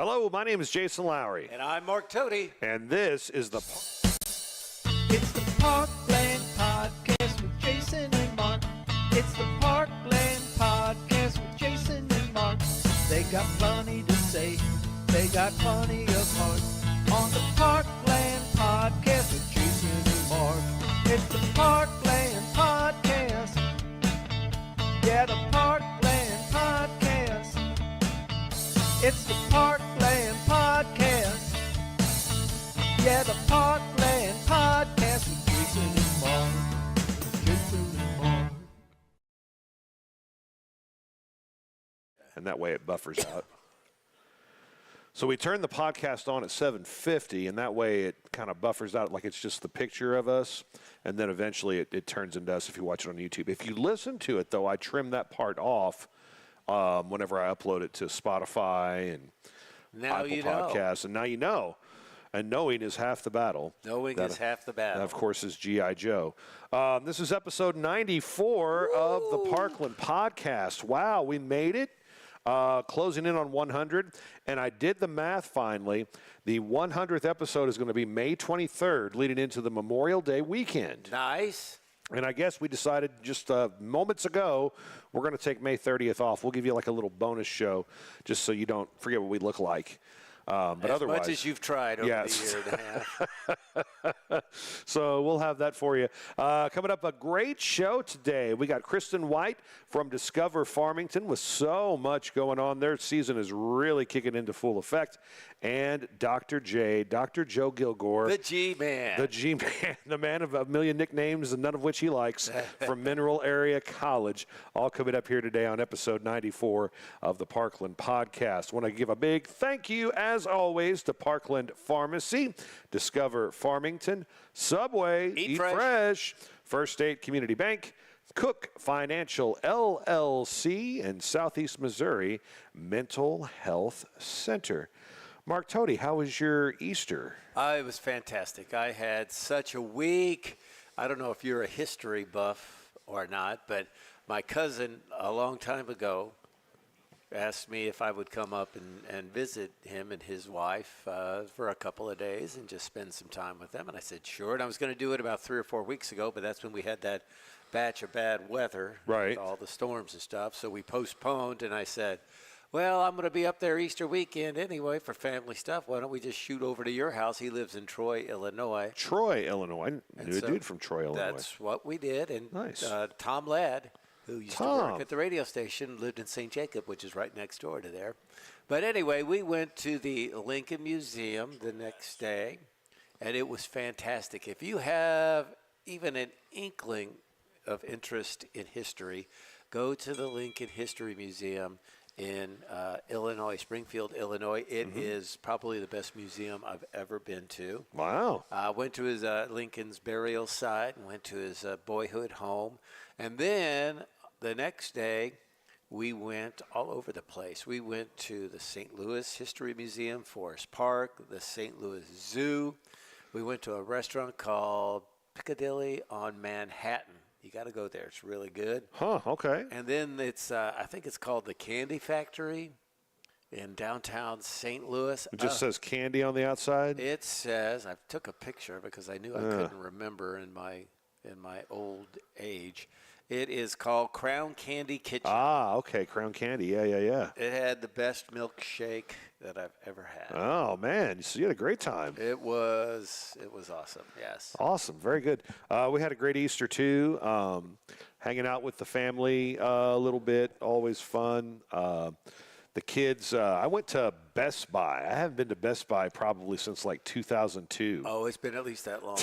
Hello, my name is Jason Lowry. And I'm Mark Tody. And this is the... It's the Parkland Podcast with Jason and Mark. It's the Parkland Podcast with Jason and Mark. They got plenty to say. They got plenty of heart. On the Parkland Podcast with Jason and Mark. It's the Parkland Podcast. Yeah, the Parkland Podcast. It's the Parkland Podcast. Yeah, the Parkland Podcast with Jason and Mark. Jason and Mark. And that way it buffers out. So we turn the podcast on at 7:50, and that way it kind of buffers out like it's just the picture of us, and then eventually it turns into us if you watch it on YouTube. If you listen to it, though, I trim that part off whenever I upload it to Spotify and Now Apple you know. Podcasts. And now you know. And knowing is half the battle. Knowing is half the battle. That, of course, is G.I. Joe. This is episode 94 of the Parkland Podcast. Wow, we made it. Closing in on 100. And I did the math finally. The 100th episode is going to be May 23rd, leading into the Memorial Day weekend. Nice. And I guess we decided just moments ago we're going to take May 30th off. We'll give you like a little bonus show just so you don't forget what we look like. But as otherwise, much as you've tried over yes. the year and a half. So we'll have that for you. Coming up, a great show today. We got Kristen White from Discover Farmington with so much going on. Their season is really kicking into full effect. And Dr. Joe Gilgore. The G-Man. The G-Man, the man of a million nicknames and none of which he likes, from Mineral Area College. All coming up here today on episode 94 of the Parkland Podcast. Want to give a big thank you, as always, to Parkland Pharmacy, Discover Farmington, Subway, Eat Fresh. First State Community Bank, Cook Financial LLC, and Southeast Missouri Mental Health Center. Mark Tody, how was your Easter? It was fantastic. I had such a week. I don't know if you're a history buff or not, but my cousin a long time ago asked me if I would come up and visit him and his wife for a couple of days and just spend some time with them. And I said, sure. And I was going to do it about 3 or 4 weeks ago, but that's when we had that batch of bad weather, right, with all the storms and stuff. So we postponed, and I said, well, I'm going to be up there Easter weekend anyway for family stuff. Why don't we just shoot over to your house? He lives in Troy, Illinois. Troy, Illinois. I knew a dude from Troy, Illinois. That's what we did. And nice. Tom Ladd, who used to work at the radio station, lived in St. Jacob, which is right next door to there. But anyway, we went to the Lincoln Museum the next day, and it was fantastic. If you have even an inkling of interest in history, go to the Lincoln History Museum in Illinois, Springfield, Illinois. It is probably the best museum I've ever been to. Wow. I went to his Lincoln's burial site and went to his boyhood home. And then the next day, we went all over the place. We went to the St. Louis History Museum, Forest Park, the St. Louis Zoo. We went to a restaurant called Piccadilly on Manhattan. You got to go there. It's really good. Huh, okay. And then it's, I think it's called the Candy Factory in downtown St. Louis. It just says candy on the outside? It says, I took a picture because I knew I couldn't remember in my old age. It is called Crown Candy Kitchen. Ah, okay, Crown Candy. Yeah. It had the best milkshake that I've ever had. Oh, man, so you had a great time. It was awesome, yes. Awesome, very good. We had a great Easter, too, hanging out with the family a little bit, always fun. The kids, I went to Best Buy. I haven't been to Best Buy probably since like 2002. Oh, it's been at least that long.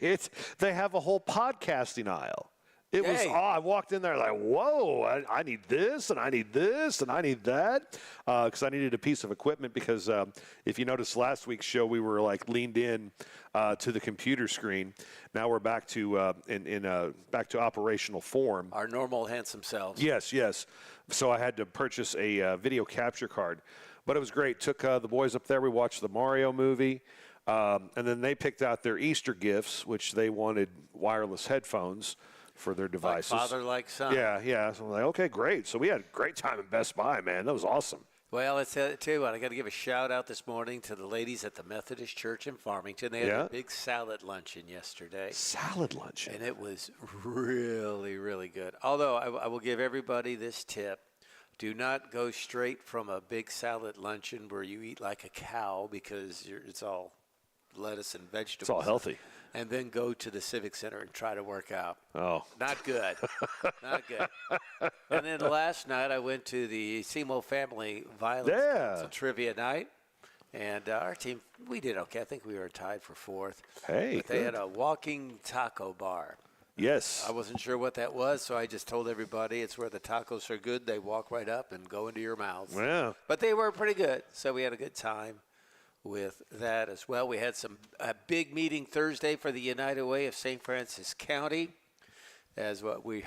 They have a whole podcasting aisle. It was, I walked in there like, whoa, I need this, and I need this, and I need that, because I needed a piece of equipment because if you noticed last week's show, we were like leaned in to the computer screen. Now we're back to back to operational form. Our normal handsome selves. Yes. So I had to purchase a video capture card, but it was great. Took the boys up there. We watched the Mario movie. And then they picked out their Easter gifts, which they wanted wireless headphones for their devices. Like father, like son. Yeah. So I'm like, okay, great. So we had a great time at Best Buy, man. That was awesome. Well, let's tell you what, I got to give a shout out this morning to the ladies at the Methodist Church in Farmington. They had a big salad luncheon yesterday. Salad luncheon. And it was really, really good. Although I will give everybody this tip. Do not go straight from a big salad luncheon where you eat like a cow because it's all lettuce and vegetables. It's all healthy. And then go to the Civic Center and try to work out. Oh. Not good. Not good. And then last night I went to the Semo Family Violence Council Trivia Night. And our team, we did okay. I think we were tied for fourth. Hey, but they had a walking taco bar. Yes. I wasn't sure what that was, so I just told everybody it's where the tacos are good. They walk right up and go into your mouth. Yeah. But they were pretty good, so we had a good time with that as well. We had a big meeting Thursday for the United Way of St. Francis County as what we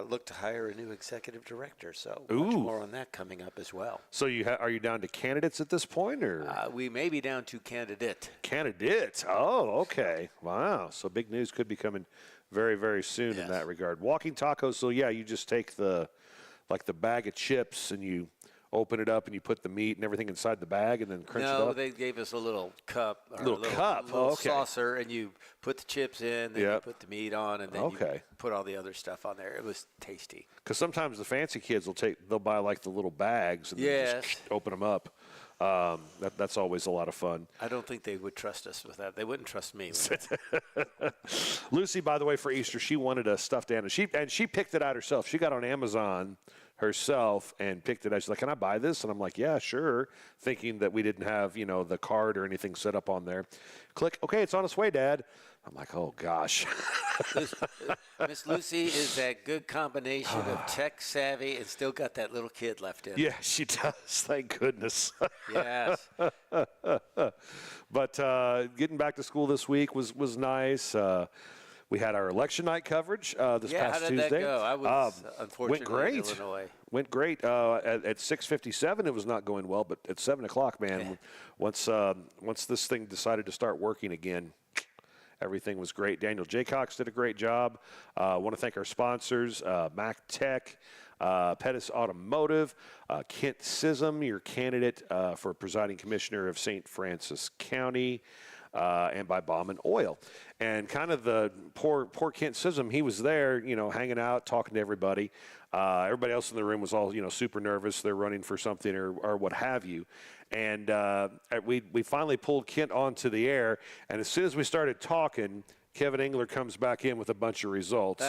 look to hire a new executive director. So much more on that coming up as well. So are you down to candidates at this point, or we may be down to candidate? Candidate. Oh, okay. Wow. So big news could be coming very, very soon in that regard. Walking tacos. So yeah, you just take the bag of chips and you open it up and you put the meat and everything inside the bag and then crunch it up? No, they gave us a little cup. Little cup? Little okay. saucer, and you put the chips in, then you put the meat on, and then you put all the other stuff on there. It was tasty. Because sometimes the fancy kids they'll buy like the little bags and then just open them up. That's always a lot of fun. I don't think they would trust us with that. They wouldn't trust me. Lucy, by the way, for Easter, she wanted a stuffed animal. She picked it out herself. She got on Amazon herself and picked it out. She's like, "Can I buy this?" And I'm like, "Yeah, sure," thinking that we didn't have, the card or anything set up on there. Click, okay, it's on its way, Dad. I'm like, oh, gosh. Miss Lucy is that good combination of tech savvy and still got that little kid left in. Yeah, she does. Thank goodness. Yes. But getting back to school this week was nice. We had our election night coverage this past how did Tuesday. that go? I was unfortunately in Illinois. Went great. At 6:57, it was not going well, but at 7 o'clock, man, once this thing decided to start working again, everything was great. Daniel Jaycox did a great job. I want to thank our sponsors, Mac Tech, Pettis Automotive, Kent Sism, your candidate for presiding commissioner of St. Francis County, and by Bauman Oil. And kind of the poor Kent Sism, he was there, hanging out, talking to everybody. Everybody else in the room was all, super nervous. They're running for something or what have you. And we finally pulled Kent onto the air. And as soon as we started talking, Kevin Engler comes back in with a bunch of results.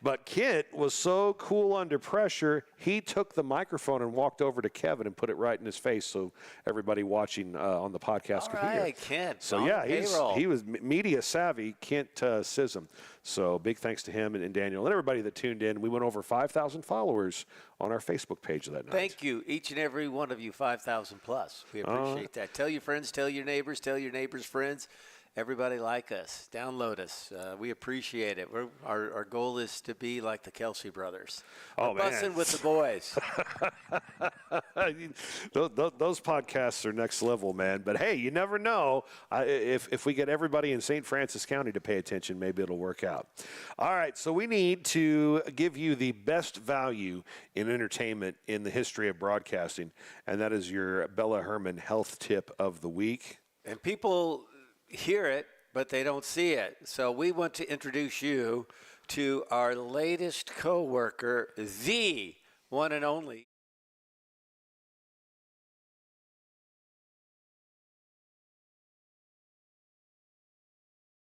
But Kent was so cool under pressure, he took the microphone and walked over to Kevin and put it right in his face so everybody watching on the podcast could hear. Kent. So, he was media savvy, Kent Sism. So, big thanks to him and Daniel and everybody that tuned in. We went over 5,000 followers on our Facebook page that night. Thank you, each and every one of you, 5,000 plus. We appreciate that. Tell your friends, tell your neighbors' friends. Everybody like us. Download us. We appreciate it. Our goal is to be like the Kelsey brothers. Oh, man. Bussing with the boys. Those podcasts are next level, man. But, hey, you never know. If we get everybody in St. Francis County to pay attention, maybe it'll work out. All right, so we need to give you the best value in entertainment in the history of broadcasting, and that is your Bella Herman health tip of the week. And people hear it, but they don't see it. So we want to introduce you to our latest co-worker, the one and only.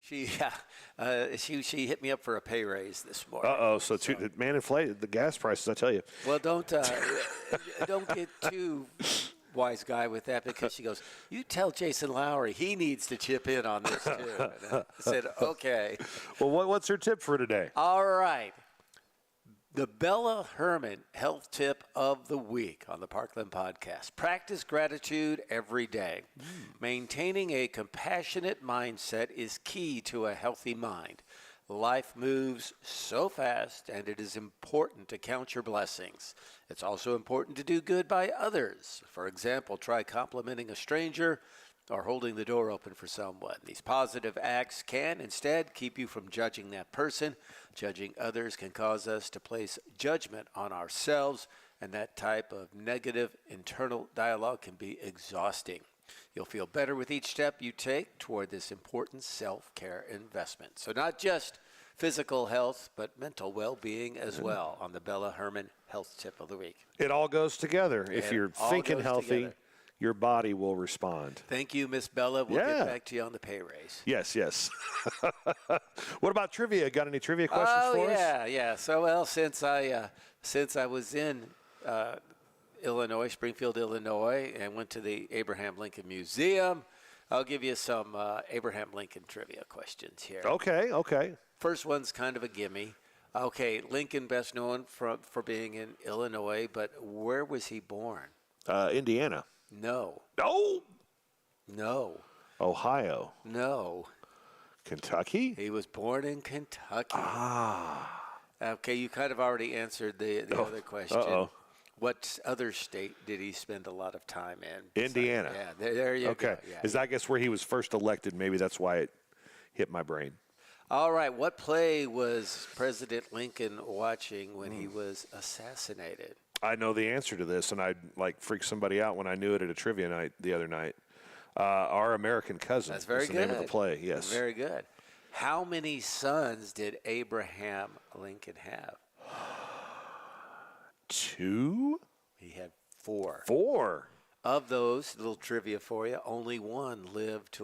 She hit me up for a pay raise this morning. So man inflated the gas prices, I tell you. Well, don't get too wise guy with that, because she goes, "You tell Jason Lowry he needs to chip in on this too." And I said, "Okay." Well, what's her tip for today? All right. The Bella Herman health tip of the week on the Parkland podcast. Practice gratitude every day. Maintaining a compassionate mindset is key to a healthy mind. Life moves so fast, and it is important to count your blessings. It's also important to do good by others. For example, try complimenting a stranger or holding the door open for someone. These positive acts can instead keep you from judging that person. Judging others can cause us to place judgment on ourselves, and that type of negative internal dialogue can be exhausting. You'll feel better with each step you take toward this important self-care investment. So not just physical health, but mental well-being as well on the Bella Herman Health Tip of the Week. It all goes together. If you're thinking healthy, together. Your body will respond. Thank you, Miss Bella. We'll get back to you on the pay raise. Yes. What about trivia? Got any trivia questions for us? Yeah. So, well, since I was in Illinois, Springfield, Illinois, and went to the Abraham Lincoln Museum, I'll give you some Abraham Lincoln trivia questions here. Okay. First one's kind of a gimme. Okay, Lincoln best known for being in Illinois, but where was he born? Indiana. No. No. Ohio. No. Kentucky? He was born in Kentucky. Okay, you kind of already answered the other question. What other state did he spend a lot of time in? Indiana. Yeah, there you go. Okay. Yeah, I guess where he was first elected, maybe that's why it hit my brain. All right, what play was President Lincoln watching when he was assassinated? I know the answer to this, and I'd freak somebody out when I knew it at a trivia night the other night. Our American Cousin. That's very is the good. name of the play, yes. Very good. How many sons did Abraham Lincoln have? 2? He had 4. 4? Of those, little trivia for you, only one lived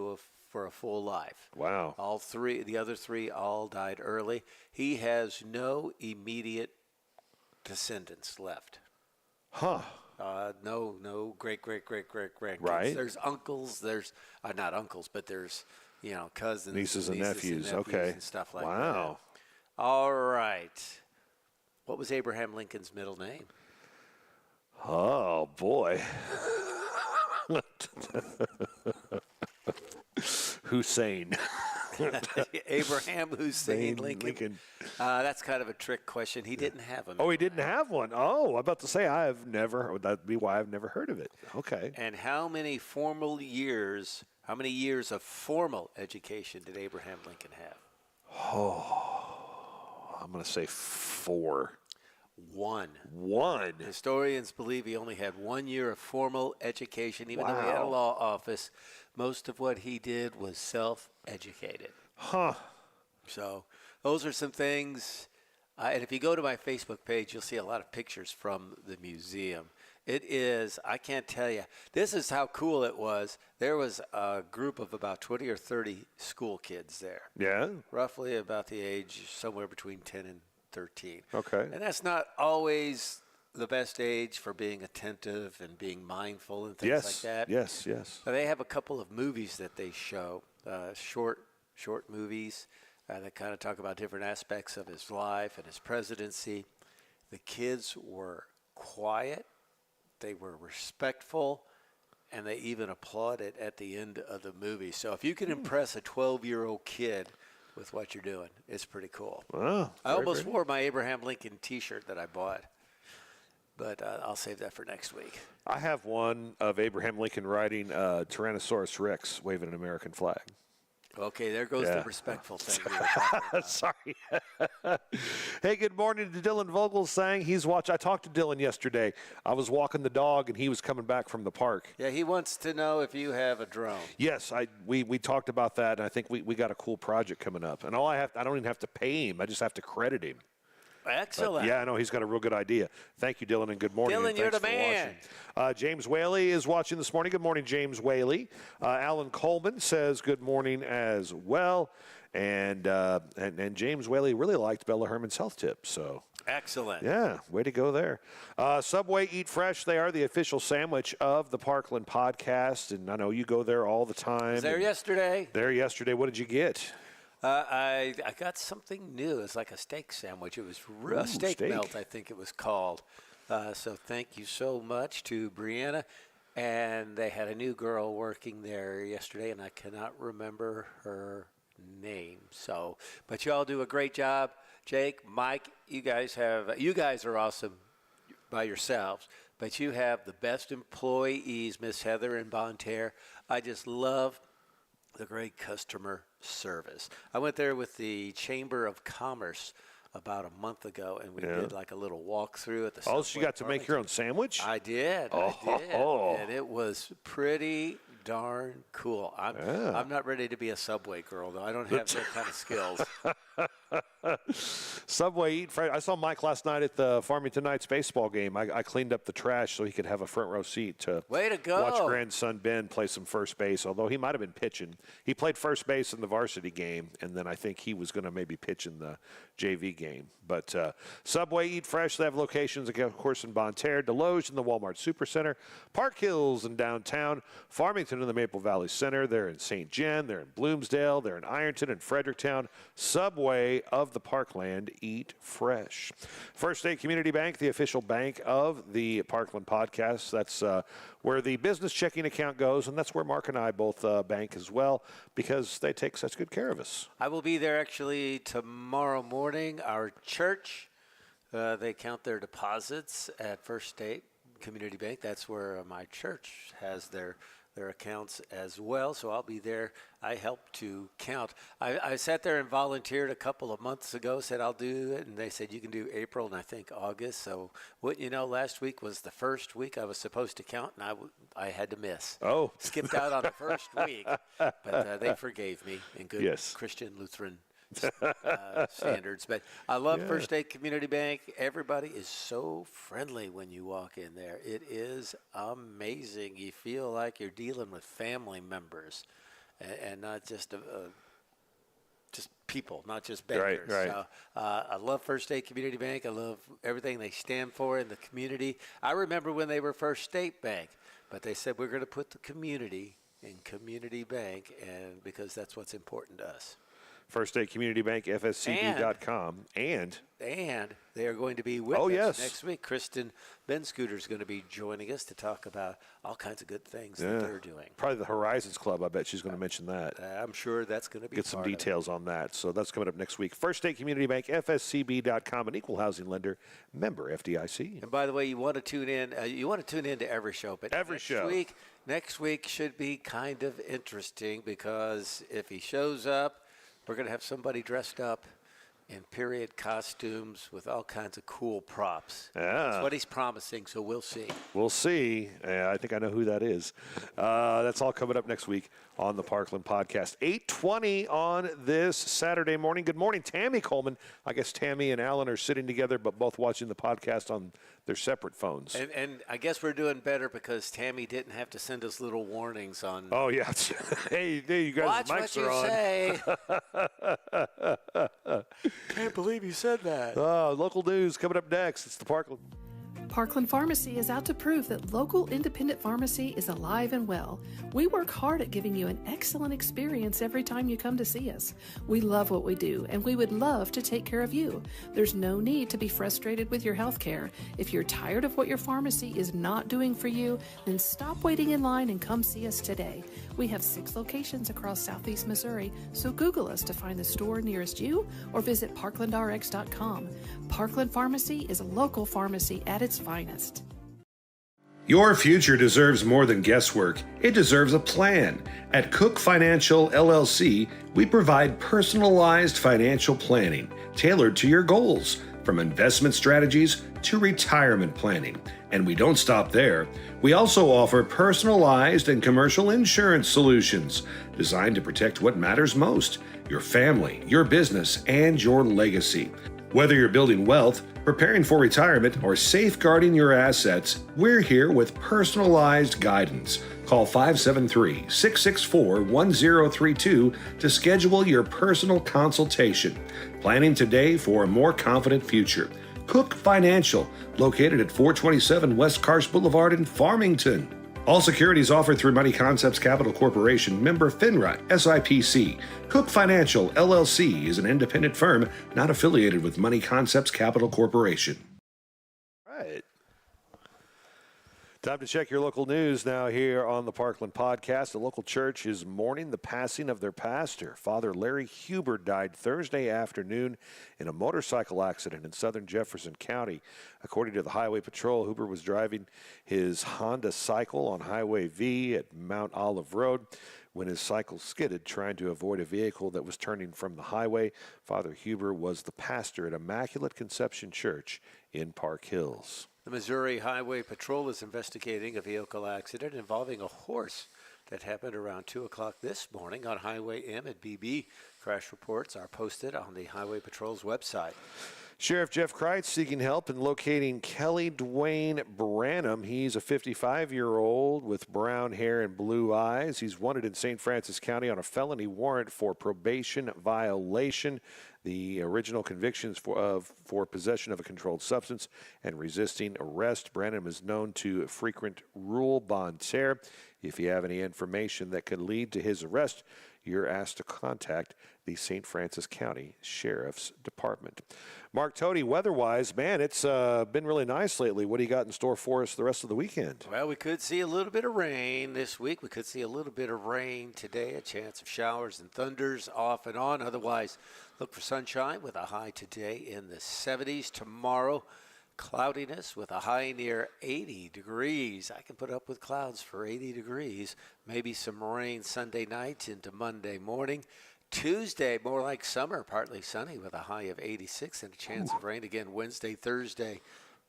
for a full life. Wow. The other 3 all died early. He has no immediate descendants left. Huh. No great. Right. There's uncles. There's not uncles, but there's cousins, Nieces and nephews. Okay. and stuff like that. Wow. All right. What was Abraham Lincoln's middle name? Oh boy. Hussein. Abraham Hussein Lincoln. That's kind of a trick question. He didn't have a. Oh, he didn't have one. Oh, I'm about to say that'd be why I've never heard of it. Okay. And how many years of formal education did Abraham Lincoln have? Oh, I'm going to say 4. 1. Historians believe he only had 1 year of formal education, even though he had a law office. Most of what he did was self-educated. Huh. So those are some things. And if you go to my Facebook page, you'll see a lot of pictures from the museum. It is, I can't tell you, this is how cool it was. There was a group of about 20 or 30 school kids there. Yeah. Roughly about the age somewhere between 10 and 13. Okay. And that's not always the best age for being attentive and being mindful and things like that. Yes. But they have a couple of movies that they show, short movies that kind of talk about different aspects of his life and his presidency. The kids were quiet, they were respectful, and they even applauded at the end of the movie. So if you can impress a 12-year-old kid with what you're doing, it's pretty cool. Wow, I almost wore my Abraham Lincoln T-shirt that I bought, but I'll save that for next week. I have one of Abraham Lincoln riding Tyrannosaurus Rex waving an American flag. Okay, there goes the respectful thing we were talking about. Sorry. Hey, good morning to Dylan Vogel saying I talked to Dylan yesterday. I was walking the dog and he was coming back from the park. Yeah, he wants to know if you have a drone. Yes, we talked about that, and I think we got a cool project coming up. And I don't even have to pay him. I just have to credit him. Excellent. But yeah, I know he's got a real good idea. Thank you, Dylan, and good morning. Dylan, you're the man. James Whaley is watching this morning. Good morning, James Whaley. Alan Coleman says good morning as well. And James Whaley really liked Bella Herman's health tip. So excellent. Yeah, way to go there. Subway Eat Fresh, they are the official sandwich of the Parkland podcast. And I know you go there all the time. Was there yesterday? What did you get? I got something new. It's like a steak sandwich. It was a steak melt, I think it was called. So thank you so much to Brianna. And they had a new girl working there yesterday, and I cannot remember her name. So, but you all do a great job. Jake, Mike, you guys are awesome by yourselves. but you have the best employees, Miss Heather and Bonterre. I just love the great customer service. I went there with the Chamber of Commerce about a month ago, and we did like a little walkthrough at the Subway. Oh, so you got to make your own sandwich? I did. And it was pretty darn cool. I'm not ready to be a Subway girl, though. I don't have that kind of skills. Subway Eat Fresh. I saw Mike last night at the Farmington Knights baseball game. I cleaned up the trash so he could have a front row seat to Way to go. watch grandson Ben play some first base, although he might have been pitching. He played first base in the varsity game, and then I think he was going to maybe pitch in the JV game. But Subway Eat Fresh, they have locations, of course, in Bonterre, Deloge in the Walmart Supercenter, Park Hills in downtown, Farmington in the Maple Valley Center. They're in St. Jen. They're in Bloomsdale. They're in Ironton and Fredericktown. Subway of the Parkland, Eat Fresh. First State Community Bank, the official bank of the Parkland podcast. That's where the business checking account goes, and that's where Mark and I both bank as well because they take such good care of us. I will be there actually tomorrow morning. Our church, they count their deposits at First State Community Bank. That's where my church has their accounts as well, so I'll be there. I help to count. I sat there and volunteered a couple of months ago, said I'll do it, and they said you can do April and I think August. So wouldn't you know, last week was the first week I was supposed to count, and I had to miss. Oh. Skipped out on the first week, but they forgave me in good Christian Lutheran standards. But I love First State Community Bank. Everybody is so friendly when you walk in there. It is amazing. You feel like you're dealing with family members and not just just people, not just bankers. Right. So, I love First State Community Bank. I love everything they stand for in the community. I remember when they were First State Bank, but they said we're going to put the community in Community Bank, and because that's what's important to us. First State Community Bank, FSCB.com. And they are going to be with us next week. Kristen Scooter is going to be joining us to talk about all kinds of good things that they're doing. Probably the Horizons Club. I bet she's going to mention that. I'm sure that's going to be Get some details on that. So that's coming up next week. First State Community Bank, FSCB.com, an equal housing lender, member FDIC. And by the way, you want to tune in. You want to tune in to every show, but next week should be kind of interesting because if he shows up, we're going to have somebody dressed up in period costumes with all kinds of cool props. Yeah. That's what he's promising, so we'll see. We'll see. I think I know who that is. That's all coming up next week on the Parkland Podcast. 8:20 on this Saturday morning. Good morning, Tammy Coleman. I guess Tammy and Alan are sitting together, but both watching the podcast on their separate phones. And I guess we're doing better because Tammy didn't have to send us little warnings on. Oh, yeah. Hey, you guys, watch mics what are you say. Can't believe you said that. Local news coming up next. It's the Parkland. Parkland Pharmacy is out to prove that local independent pharmacy is alive and well. We work hard at giving you an excellent experience every time you come to see us. We love what we do, and we would love to take care of you. There's no need to be frustrated with your health care. If you're tired of what your pharmacy is not doing for you, then stop waiting in line and come see us today. We have 6 locations across Southeast Missouri, so Google us to find the store nearest you or visit parklandrx.com. Parkland Pharmacy is a local pharmacy at its finest. Your future deserves more than guesswork. It deserves a plan. At Cook Financial LLC, we provide personalized financial planning tailored to your goals, from investment strategies to retirement planning. And we don't stop there. We also offer personalized and commercial insurance solutions designed to protect what matters most: your family, your business, and your legacy. Whether you're building wealth, preparing for retirement, or safeguarding your assets, we're here with personalized guidance. Call 573-664-1032 to schedule your personal consultation. Planning today for a more confident future. Cook Financial, located at 427 West Karst Boulevard in Farmington. All securities offered through Money Concepts Capital Corporation, member FINRA, SIPC. Cook Financial, LLC is an independent firm not affiliated with Money Concepts Capital Corporation. Right. Time to check your local news now here on the Parkland Podcast. The local church is mourning the passing of their pastor. Father Larry Huber died Thursday afternoon in a motorcycle accident in southern Jefferson County. According to the Highway Patrol, Huber was driving his Honda cycle on Highway V at Mount Olive Road when his cycle skidded, trying to avoid a vehicle that was turning from the highway. Father Huber was the pastor at Immaculate Conception Church in Park Hills. The Missouri Highway Patrol is investigating a vehicle accident involving a horse that happened around 2 o'clock this morning on Highway M at BB. Crash reports are posted on the Highway Patrol's website. Sheriff Jeff Kreitz seeking help in locating Kelly Dwayne Branham. He's a 55-year-old with brown hair and blue eyes. He's wanted in St. Francis County on a felony warrant for probation violation. The original convictions for possession of a controlled substance and resisting arrest. Branham is known to frequent rule bontaire. If you have any information that could lead to his arrest, you're asked to contact the St. Francis County Sheriff's Department. Mark Tody, weather-wise, man, it's been really nice lately. What do you got in store for us the rest of the weekend? Well, we could see a little bit of rain this week. We could see a little bit of rain today, a chance of showers and thunders off and on. Otherwise, look for sunshine with a high today in the 70s. Tomorrow, cloudiness with a high near 80 degrees. I can put up with clouds for 80 degrees. Maybe some rain Sunday night into Monday morning. Tuesday, more like summer, partly sunny with a high of 86 and a chance of rain again Wednesday, Thursday,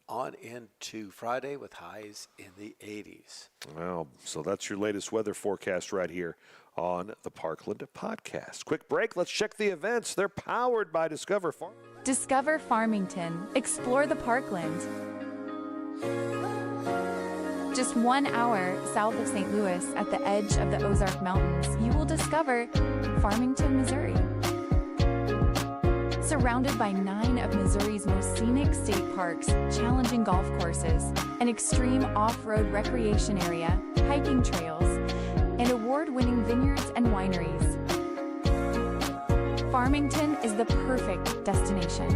on into Friday with highs in the 80s. Well, so that's your latest weather forecast right here on the Parkland Podcast. Quick break. Let's check the events. They're powered by Discover Farm. Discover Farmington. Explore the Parkland. Just 1 hour south of St. Louis at the edge of the Ozark Mountains, you will discover Farmington, Missouri. Surrounded by 9 of Missouri's most scenic state parks, challenging golf courses, an extreme off-road recreation area, hiking trails, and award-winning vineyards and wineries. Farmington is the perfect destination.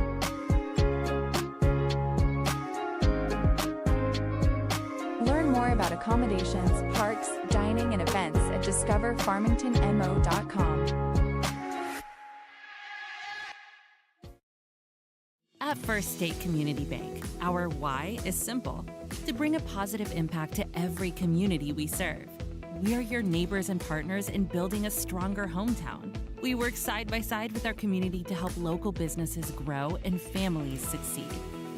Learn more about accommodations, parks, dining, and events at discoverfarmingtonmo.com. At First State Community Bank, our why is simple: to bring a positive impact to every community we serve. We are your neighbors and partners in building a stronger hometown. We work side by side with our community to help local businesses grow and families succeed.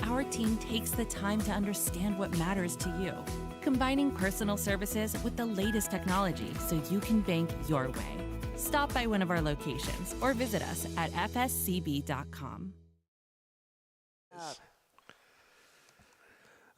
Our team takes the time to understand what matters to you, combining personal services with the latest technology so you can bank your way. Stop by one of our locations or visit us at fscb.com.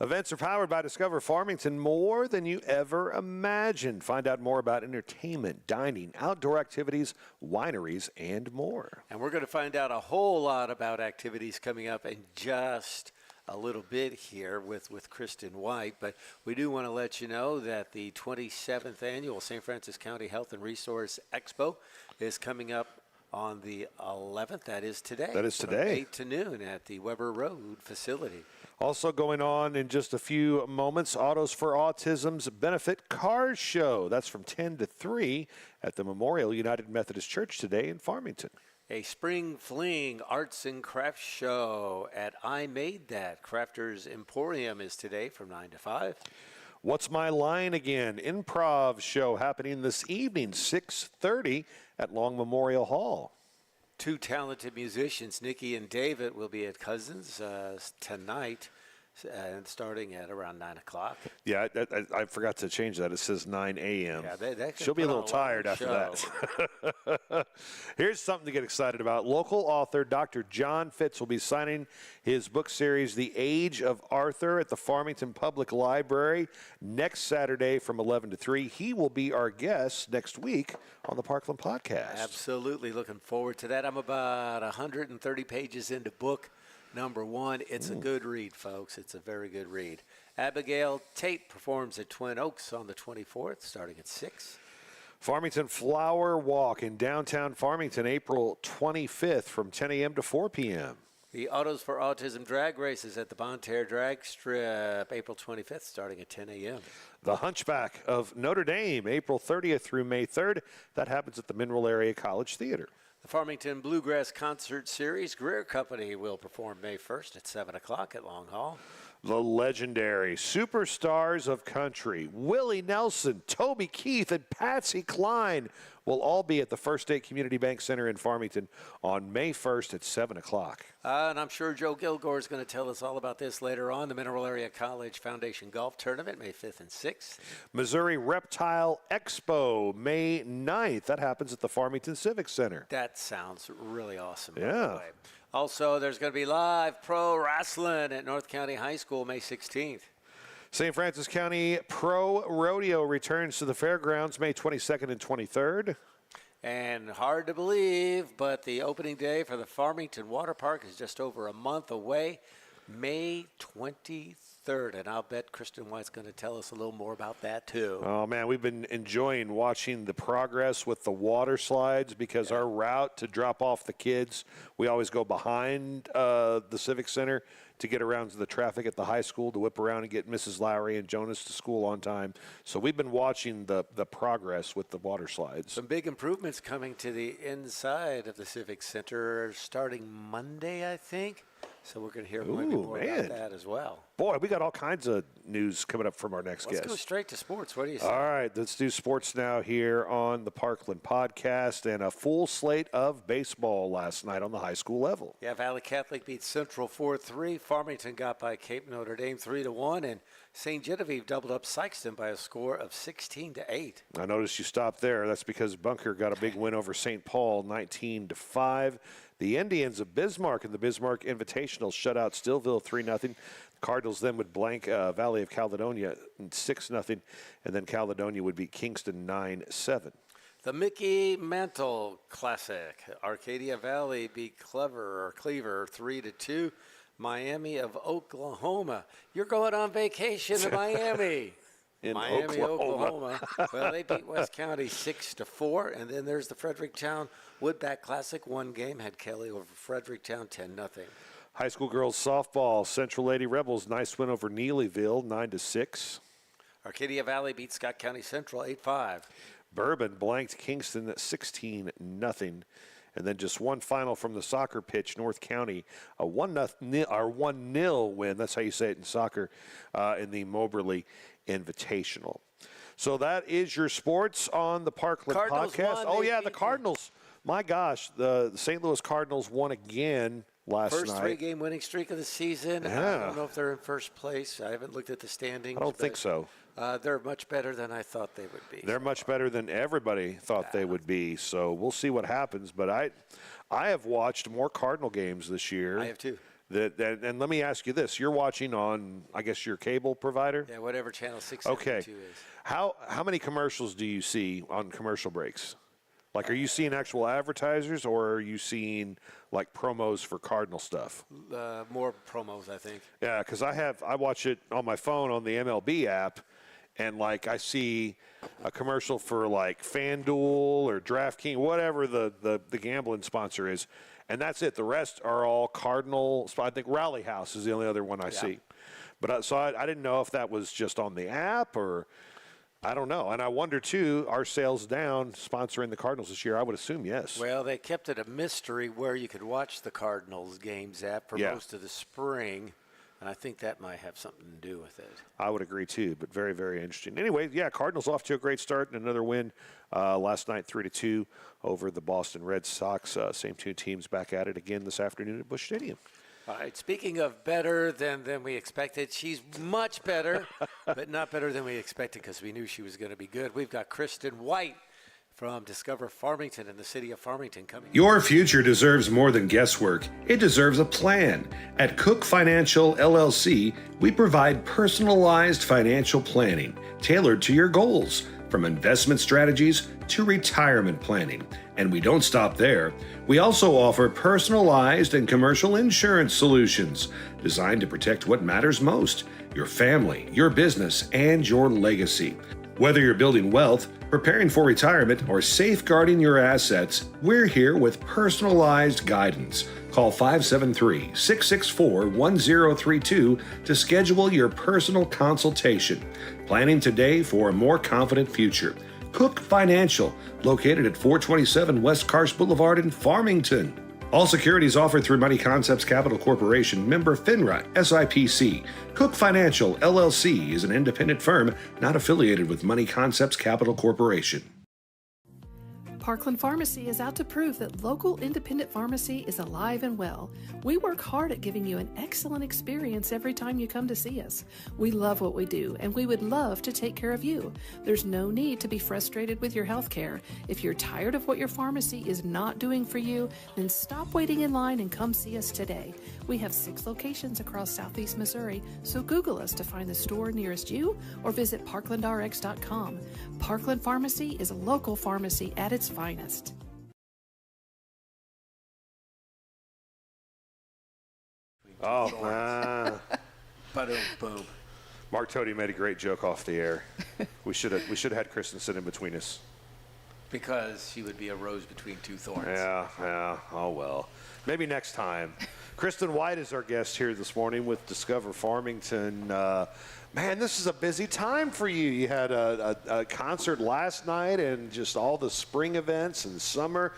Events are powered by Discover Farmington, more than you ever imagined. Find out more about entertainment, dining, outdoor activities, wineries, and more. And we're going to find out a whole lot about activities coming up in just a little bit here with Kristen White. But we do want to let you know that the 27th Annual St. Francis County Health and Resource Expo is coming up on the 11th. That is today. That is today. From 8 to noon at the Weber Road facility. Also going on in just a few moments, Autos for Autism's Benefit Car Show. That's from 10 to 3 at the Memorial United Methodist Church today in Farmington. A Spring Fling Arts and Crafts Show at I Made That. Crafters Emporium is today from 9 to 5. What's My Line Again? Improv show happening this evening, 6:30 at Long Memorial Hall. 2 talented musicians, Nikki and David, will be at Cousins tonight, and starting at around 9 o'clock. Yeah, I forgot to change that. It says 9 a.m. Yeah, She'll be a little tired after that. Here's something to get excited about. Local author Dr. John Fitz will be signing his book series, The Age of Arthur, at the Farmington Public Library next Saturday from 11 to 3. He will be our guest next week on the Parkland Podcast. Absolutely. Looking forward to that. I'm about 130 pages into book number 1. It's a good read, folks. It's a very good read. Abigail Tate performs at Twin Oaks on the 24th, starting at 6. Farmington Flower Walk in downtown Farmington, April 25th from 10 a.m. to 4 p.m. The Autos for Autism drag race is at the Bonterre Drag Strip, April 25th, starting at 10 a.m. The Hunchback of Notre Dame, April 30th through May 3rd. That happens at the Mineral Area College Theater. The Farmington Bluegrass Concert Series Greer Company will perform May 1st at 7 o'clock at Long Hall. The legendary Superstars of Country, Willie Nelson, Toby Keith, and Patsy Cline will all be at the First State Community Bank Center in Farmington on May 1st at 7 o'clock. And I'm sure Joe Gilgore is going to tell us all about this later on. The Mineral Area College Foundation Golf Tournament, May 5th and 6th. Missouri Reptile Expo, May 9th. That happens at the Farmington Civic Center. That sounds really awesome. Yeah. By the way. Also, there's going to be live pro wrestling at North County High School, May 16th. St. Francis County Pro Rodeo returns to the fairgrounds May 22nd and 23rd. And hard to believe, but the opening day for the Farmington Water Park is just over a month away, May 23rd. And I'll bet Kristen White's going to tell us a little more about that, too. Oh, man, we've been enjoying watching the progress with the water slides because our route to drop off the kids, we always go behind the Civic Center to get around to the traffic at the high school to whip around and get Mrs. Lowry and Jonas to school on time. So we've been watching the progress with the water slides. Some big improvements coming to the inside of the Civic Center starting Monday, I think. So we're going to hear more about that as well. Boy, we got all kinds of news coming up from our next guest. Let's go straight to sports. What do you say? All right, let's do sports now here on the Parkland podcast, and a full slate of baseball last night on the high school level. Yeah, Valley Catholic beat Central 4-3. Farmington got by Cape Notre Dame 3-1, and St. Genevieve doubled up Sykeston by a score of 16-8. I noticed you stopped there. That's because Bunker got a big win over St. Paul, 19-5. The Indians of Bismarck in the Bismarck Invitational shut out Stillville 3-0. Cardinals then would blank Valley of Caledonia 6-0, and then Caledonia would beat Kingston 9-7. The Mickey Mantle Classic. Arcadia Valley beat Cleaver 3-2. Miami of Oklahoma. You're going on vacation to Miami. In Miami, Oklahoma. Well, they beat West County 6-4, and then there's the Fredericktown Woodback Classic. One game had Kelly over Fredericktown 10-0. High school girls softball, Central Lady Rebels, nice win over Neelyville 9-6. Arcadia Valley beat Scott County Central 8-5. Bourbon blanked Kingston 16-0. And then just one final from the soccer pitch, North County, a 1-0 win. That's how you say it in soccer, in the Moberly Invitational. So that is your sports on the Parkland Cardinals podcast. won. The Cardinals. My gosh, the St. Louis Cardinals won again last night. First three-game winning streak of the season. Yeah. I don't know if they're in first place. I haven't looked at the standings. I don't think so. They're much better than I thought they would be. They're much better than everybody thought they would be. So we'll see what happens. But I have watched more Cardinal games this year. I have too. And let me ask you this. You're watching on, I guess, your cable provider? Yeah, whatever channel 672 is. How many commercials do you see on commercial breaks? Like, are you seeing actual advertisers, or are you seeing, like, promos for Cardinal stuff? More promos, I think. Yeah, because I watch it on my phone on the MLB app, and, like, I see a commercial for, like, FanDuel or DraftKings, whatever the gambling sponsor is, and that's it. The rest are all Cardinal. I think Rally House is the only other one I see. But I didn't know if that was just on the app or – I don't know. And I wonder, too, are sales down sponsoring the Cardinals this year? I would assume yes. Well, they kept it a mystery where you could watch the Cardinals games at for most of the spring, and I think that might have something to do with it. I would agree, too, but very, very interesting. Anyway, Cardinals off to a great start and another win last night, 3-2 over the Boston Red Sox. Same two teams back at it again this afternoon at Busch Stadium. All right, speaking of better than we expected, she's much better, but not better than we expected because we knew she was going to be good. We've got Kristen White from Discover Farmington in the city of Farmington coming. Your future deserves more than guesswork. It deserves a plan. At Cook Financial LLC, we provide personalized financial planning tailored to your goals, from investment strategies to retirement planning. And we don't stop there. We also offer personalized and commercial insurance solutions designed to protect what matters most: your family, your business, and your legacy. Whether you're building wealth, preparing for retirement, or safeguarding your assets, we're here with personalized guidance. Call 573-664-1032 to schedule your personal consultation. Planning today for a more confident future. Cook Financial, located at 427 West Karst Boulevard in Farmington. All securities offered through Money Concepts Capital Corporation, member FINRA, SIPC. Cook Financial, LLC is an independent firm not affiliated with Money Concepts Capital Corporation. Parkland Pharmacy is out to prove that local independent pharmacy is alive and well. We work hard at giving you an excellent experience every time you come to see us. We love what we do, and we would love to take care of you. There's no need to be frustrated with your health care. If you're tired of what your pharmacy is not doing for you, then stop waiting in line and come see us today. We have 6 locations across Southeast Missouri, so Google us to find the store nearest you or visit parklandrx.com. Parkland Pharmacy is a local pharmacy at its finest. Oh, Boom. Mark Tody made a great joke off the air. We should have had Kristen sit in between us. Because she would be a rose between two thorns. Yeah. Oh, well. Maybe next time. Kristen White is our guest here this morning with Discover Farmington. Man, this is a busy time for you. You had a concert last night and just all the spring events and summer.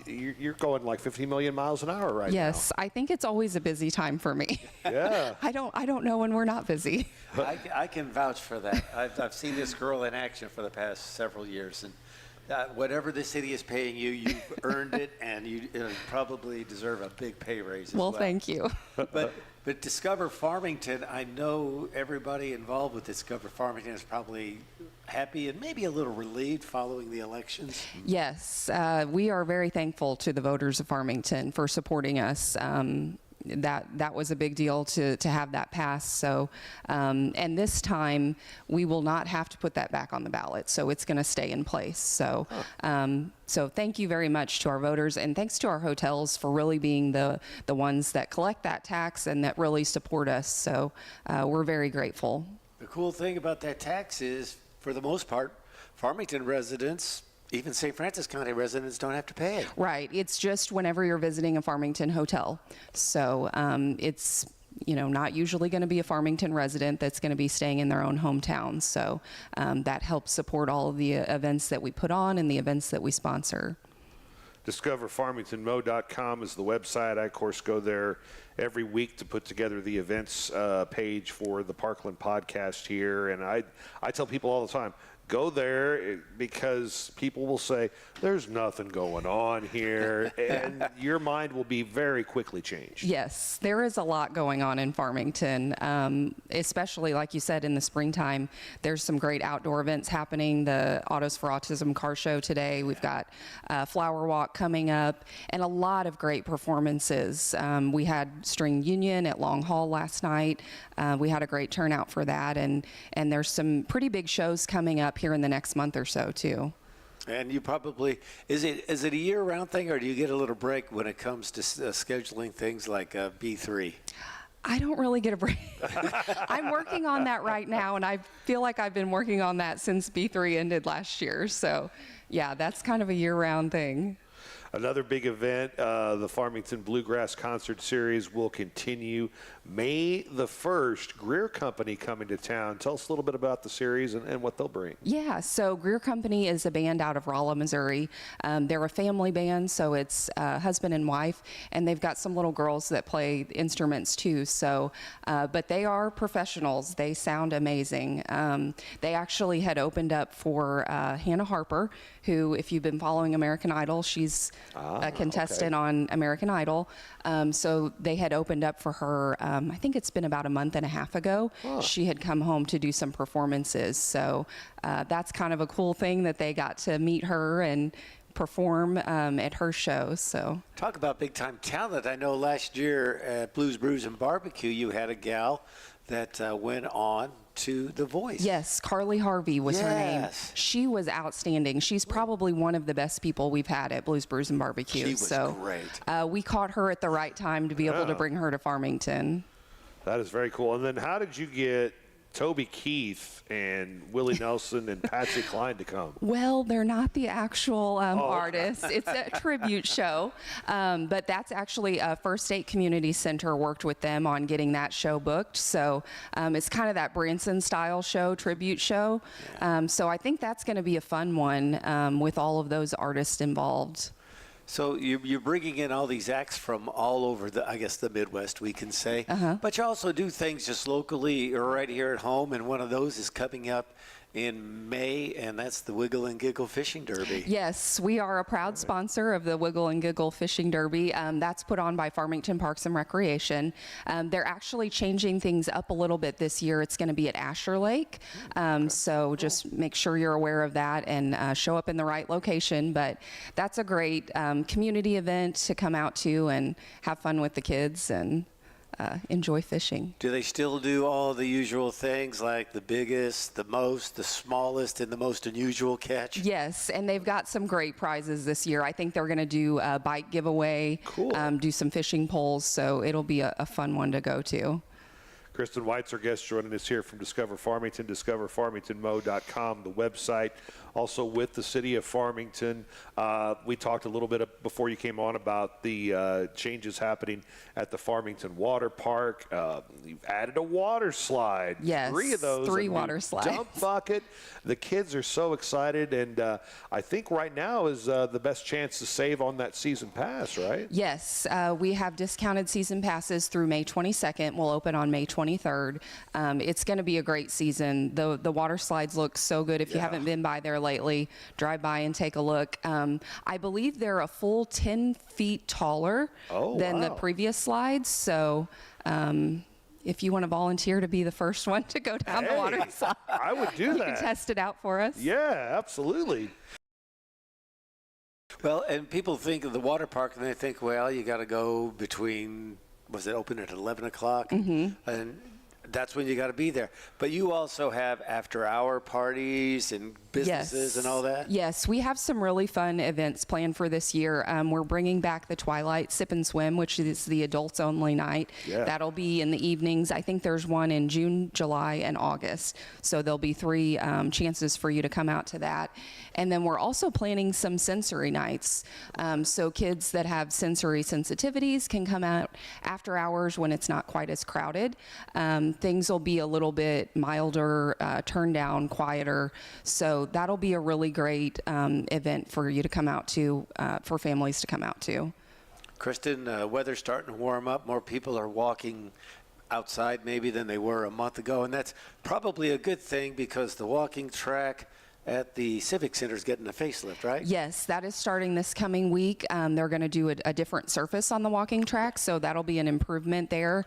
You're going like 15 million miles an hour right now. Yes, I think it's always a busy time for me. Yeah. I don't know when we're not busy. I can vouch for that. I've seen this girl in action for the past several years, and whatever the city is paying you, you've earned it, and you probably deserve a big pay raise as well. Well, thank you. But Discover Farmington, I know everybody involved with Discover Farmington is probably happy and maybe a little relieved following the elections. Yes, we are very thankful to the voters of Farmington for supporting us. That was a big deal to have that pass. So, and this time we will not have to put that back on the ballot. So it's going to stay in place. So, so thank you very much to our voters, and thanks to our hotels for really being the ones that collect that tax and that really support us. So we're very grateful. The cool thing about that tax is, for the most part, Farmington residents, even St. Francis County residents, don't have to pay it. Right. It's just whenever you're visiting a Farmington hotel. So it's, not usually going to be a Farmington resident that's going to be staying in their own hometown. So that helps support all of the events that we put on and the events that we sponsor. DiscoverFarmingtonMo.com is the website. I, of course, go there every week to put together the events page for the Parkland podcast here. And I tell people all the time, go there, because people will say, there's nothing going on here, and your mind will be very quickly changed. Yes, there is a lot going on in Farmington, especially, like you said, in the springtime. There's some great outdoor events happening. The Autos for Autism car show today. We've got Flower Walk coming up, and a lot of great performances. We had String Union at Long Hall last night. We had a great turnout for that, and there's some pretty big shows coming up here in the next month or so too. And you probably, is it a year-round thing, or do you get a little break when it comes to scheduling things like B3? I don't really get a break. I'm working on that right now, and I feel like I've been working on that since B3 ended last year. So yeah, that's kind of a year-round thing. Another big event, the Farmington Bluegrass Concert Series will continue May the 1st. Greer Company coming to town. Tell us a little bit about the series and what they'll bring. Yeah, so Greer Company is a band out of Rolla, Missouri. They're a family band, so it's husband and wife, and they've got some little girls that play instruments too. So, but they are professionals. They sound amazing. They actually had opened up for Hannah Harper, who, if you've been following American Idol, she's a contestant on American Idol. So they had opened up for her, I think it's been about a month and a half ago. She had come home to do some performances. So that's kind of a cool thing that they got to meet her and perform at her show. So talk about big time talent. I know last year at Blues, Brews, and Barbecue, you had a gal that went on to The Voice. Yes, Carly Harvey was her name. She was outstanding. She's probably one of the best people we've had at Blues, Brews, and Barbecue. She was great. We caught her at the right time to be able to bring her to Farmington. That is very cool. And then how did you get Toby Keith and Willie Nelson and Patsy Cline to come? Well, they're not the actual artists. It's a tribute show. But that's actually First State Community Center worked with them on getting that show booked. So it's kind of that Branson-style show, tribute show. So I think that's going to be a fun one with all of those artists involved. So you're bringing in all these acts from all over the Midwest, we can say. But you also do things just locally or right here at home, and one of those is coming up in May, and that's the Wiggle and Giggle Fishing Derby. Yes, we are a proud sponsor of the Wiggle and Giggle Fishing Derby. That's put on by Farmington Parks and Recreation. They're actually changing things up a little bit this year. It's going to be at Asher Lake. So just make sure you're aware of that and show up in the right location. But that's a great community event to come out to and have fun with the kids and enjoy fishing. Do they still do all the usual things like the biggest, the most, the smallest, and the most unusual catch? Yes, and they've got some great prizes this year. I think they're going to do a bike giveaway, do some fishing poles, so it'll be a fun one to go to. Kristen White's our guest, joining us here from Discover Farmington, discoverfarmingtonmo.com, the website. Also with the city of Farmington. We talked a little bit before you came on about the changes happening at the Farmington Water Park. You've added a water slide. Yes, 3 of those. 3 water slides. Dump bucket. The kids are so excited, and I think right now is the best chance to save on that season pass, right? Yes, we have discounted season passes through May 22nd. We'll open on May 23rd. It's going to be a great season. The water slides look so good. If you haven't been by there lately, drive by and take a look. I believe they're a full 10 feet taller than the previous slides. So if you want to volunteer to be the first one to go down the water slide, I would do that. You can test it out for us. Yeah, absolutely. Well, and people think of the water park and they think, well, you got to go between, was it open at 11 o'clock? And that's when you got to be there. But you also have after-hour parties and businesses and all that? Yes, we have some really fun events planned for this year. We're bringing back the Twilight Sip and Swim, which is the adults-only night. That'll be in the evenings. I think there's one in June, July, and August. So there'll be 3 chances for you to come out to that. And then we're also planning some sensory nights. So kids that have sensory sensitivities can come out after hours when it's not quite as crowded. Things will be a little bit milder, turned down, quieter. So that'll be a really great event for you to come out to, for families to come out to. Kristen, weather's starting to warm up. More people are walking outside maybe than they were a month ago. And that's probably a good thing because the walking track at the Civic Center is getting a facelift, right? Yes, that is starting this coming week. They're going to do a different surface on the walking track, so that'll be an improvement there.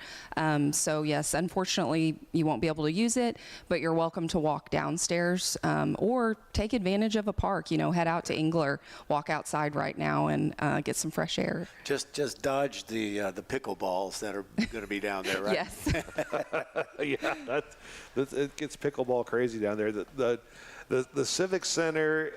So yes, unfortunately, you won't be able to use it, but you're welcome to walk downstairs or take advantage of a park. You know, head out to Engler, walk outside right now, and get some fresh air. Just dodge the pickleballs that are going to be down there, right? Yes. Yeah, it gets pickleball crazy down there. The Civic Center,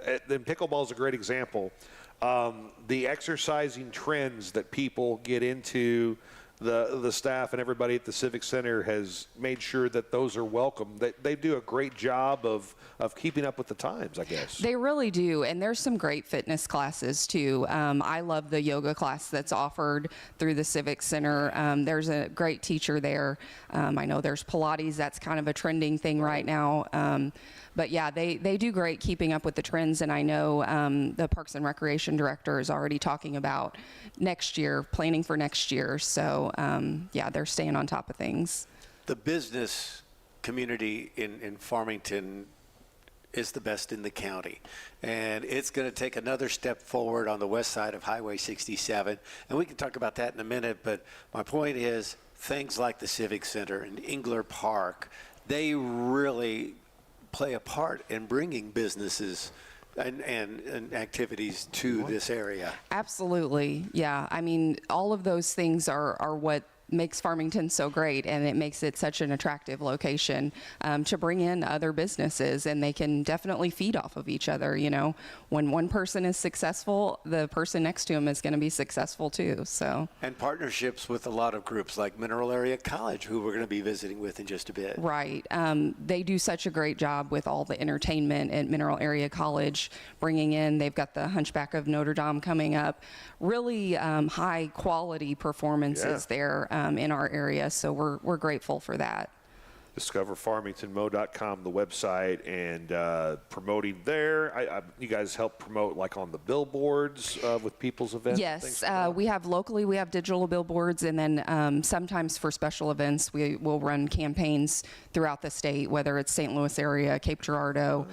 and pickleball is a great example. The exercising trends that people get into, the staff and everybody at the Civic Center has made sure that those are welcome. They do a great job of keeping up with the times, I guess. They really do, and there's some great fitness classes too. I love the yoga class that's offered through the Civic Center. There's a great teacher there. I know there's Pilates. That's kind of a trending thing right now. But yeah, they do great keeping up with the trends, and I know the Parks and Recreation Director is already talking about next year, planning for next year. So yeah, they're staying on top of things. The business community in Farmington is the best in the county, and it's going to take another step forward on the west side of Highway 67, and we can talk about that in a minute. But my point is things like the Civic Center and Engler Park, they really play a part in bringing businesses and activities to this area. Absolutely, yeah. I mean, all of those things are what makes Farmington so great, and it makes it such an attractive location to bring in other businesses, and they can definitely feed off of each other. You know, when one person is successful, the person next to him is going to be successful too. So, and partnerships with a lot of groups like Mineral Area College, who we're going to be visiting with in just a bit. Right. They do such a great job with all the entertainment at Mineral Area College, bringing in, they've got the Hunchback of Notre Dame coming up, really high quality performances there in our area. So we're grateful for that. DiscoverFarmingtonMo.com, the website, and promoting there. You guys help promote like on the billboards with people's events? Yes, we have locally, we have digital billboards, and then sometimes for special events, we will run campaigns throughout the state, whether it's St. Louis area, Cape Girardeau.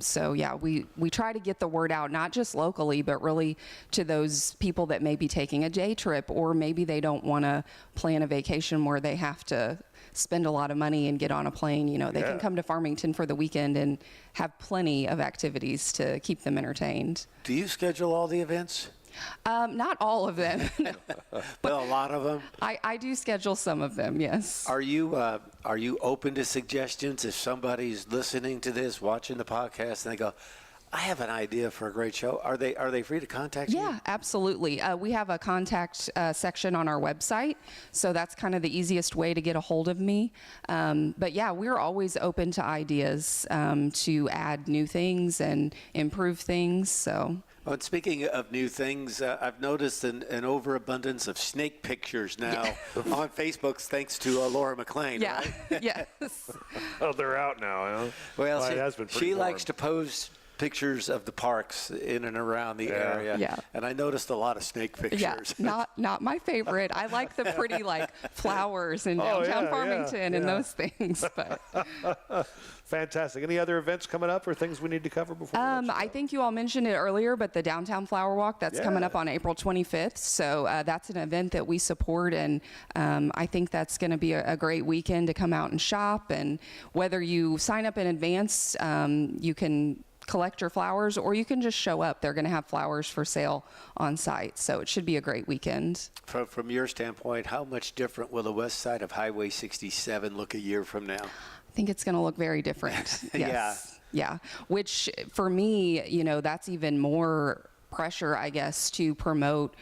So yeah, we try to get the word out, not just locally, but really to those people that may be taking a day trip, or maybe they don't want to plan a vacation where they have to spend a lot of money and get on a plane. You know, they can come to Farmington for the weekend and have plenty of activities to keep them entertained. Do you schedule all the events? Not all of them. No. But a lot of them? I do schedule some of them, yes. Are you open to suggestions if somebody's listening to this, watching the podcast, and they go, I have an idea for a great show? Are they free to contact you? Yeah, absolutely. We have a contact section on our website, so that's kind of the easiest way to get a hold of me. But yeah, we're always open to ideas to add new things and improve things. So. Well, and speaking of new things, I've noticed an overabundance of snake pictures now on Facebook, thanks to Laura McLean. Yeah, right? yes. Oh, they're out now, huh? Well, it has been pretty she warm. likes to post pictures of the parks in and around the area. Yeah. And I noticed a lot lot of Yeah, pictures. not my favorite. I like the pretty like flowers in downtown Farmington and those things. But fantastic. Any other events coming up or things we need to cover before? I think you all mentioned it earlier, but the Downtown Flower Walk, that's coming up on April 25th. So that's an event that we support, and I think that's going to be a great weekend to come out and shop. And whether you sign up in advance, you can collect your flowers, or you can just show up. They're going to have flowers for sale on site, so it should be a great weekend. From your standpoint, how much different will the west side of Highway 67 look a year from now? I think it's going to look very different. Yes. Yeah. Which for me, you know, that's even more pressure, I guess, to promote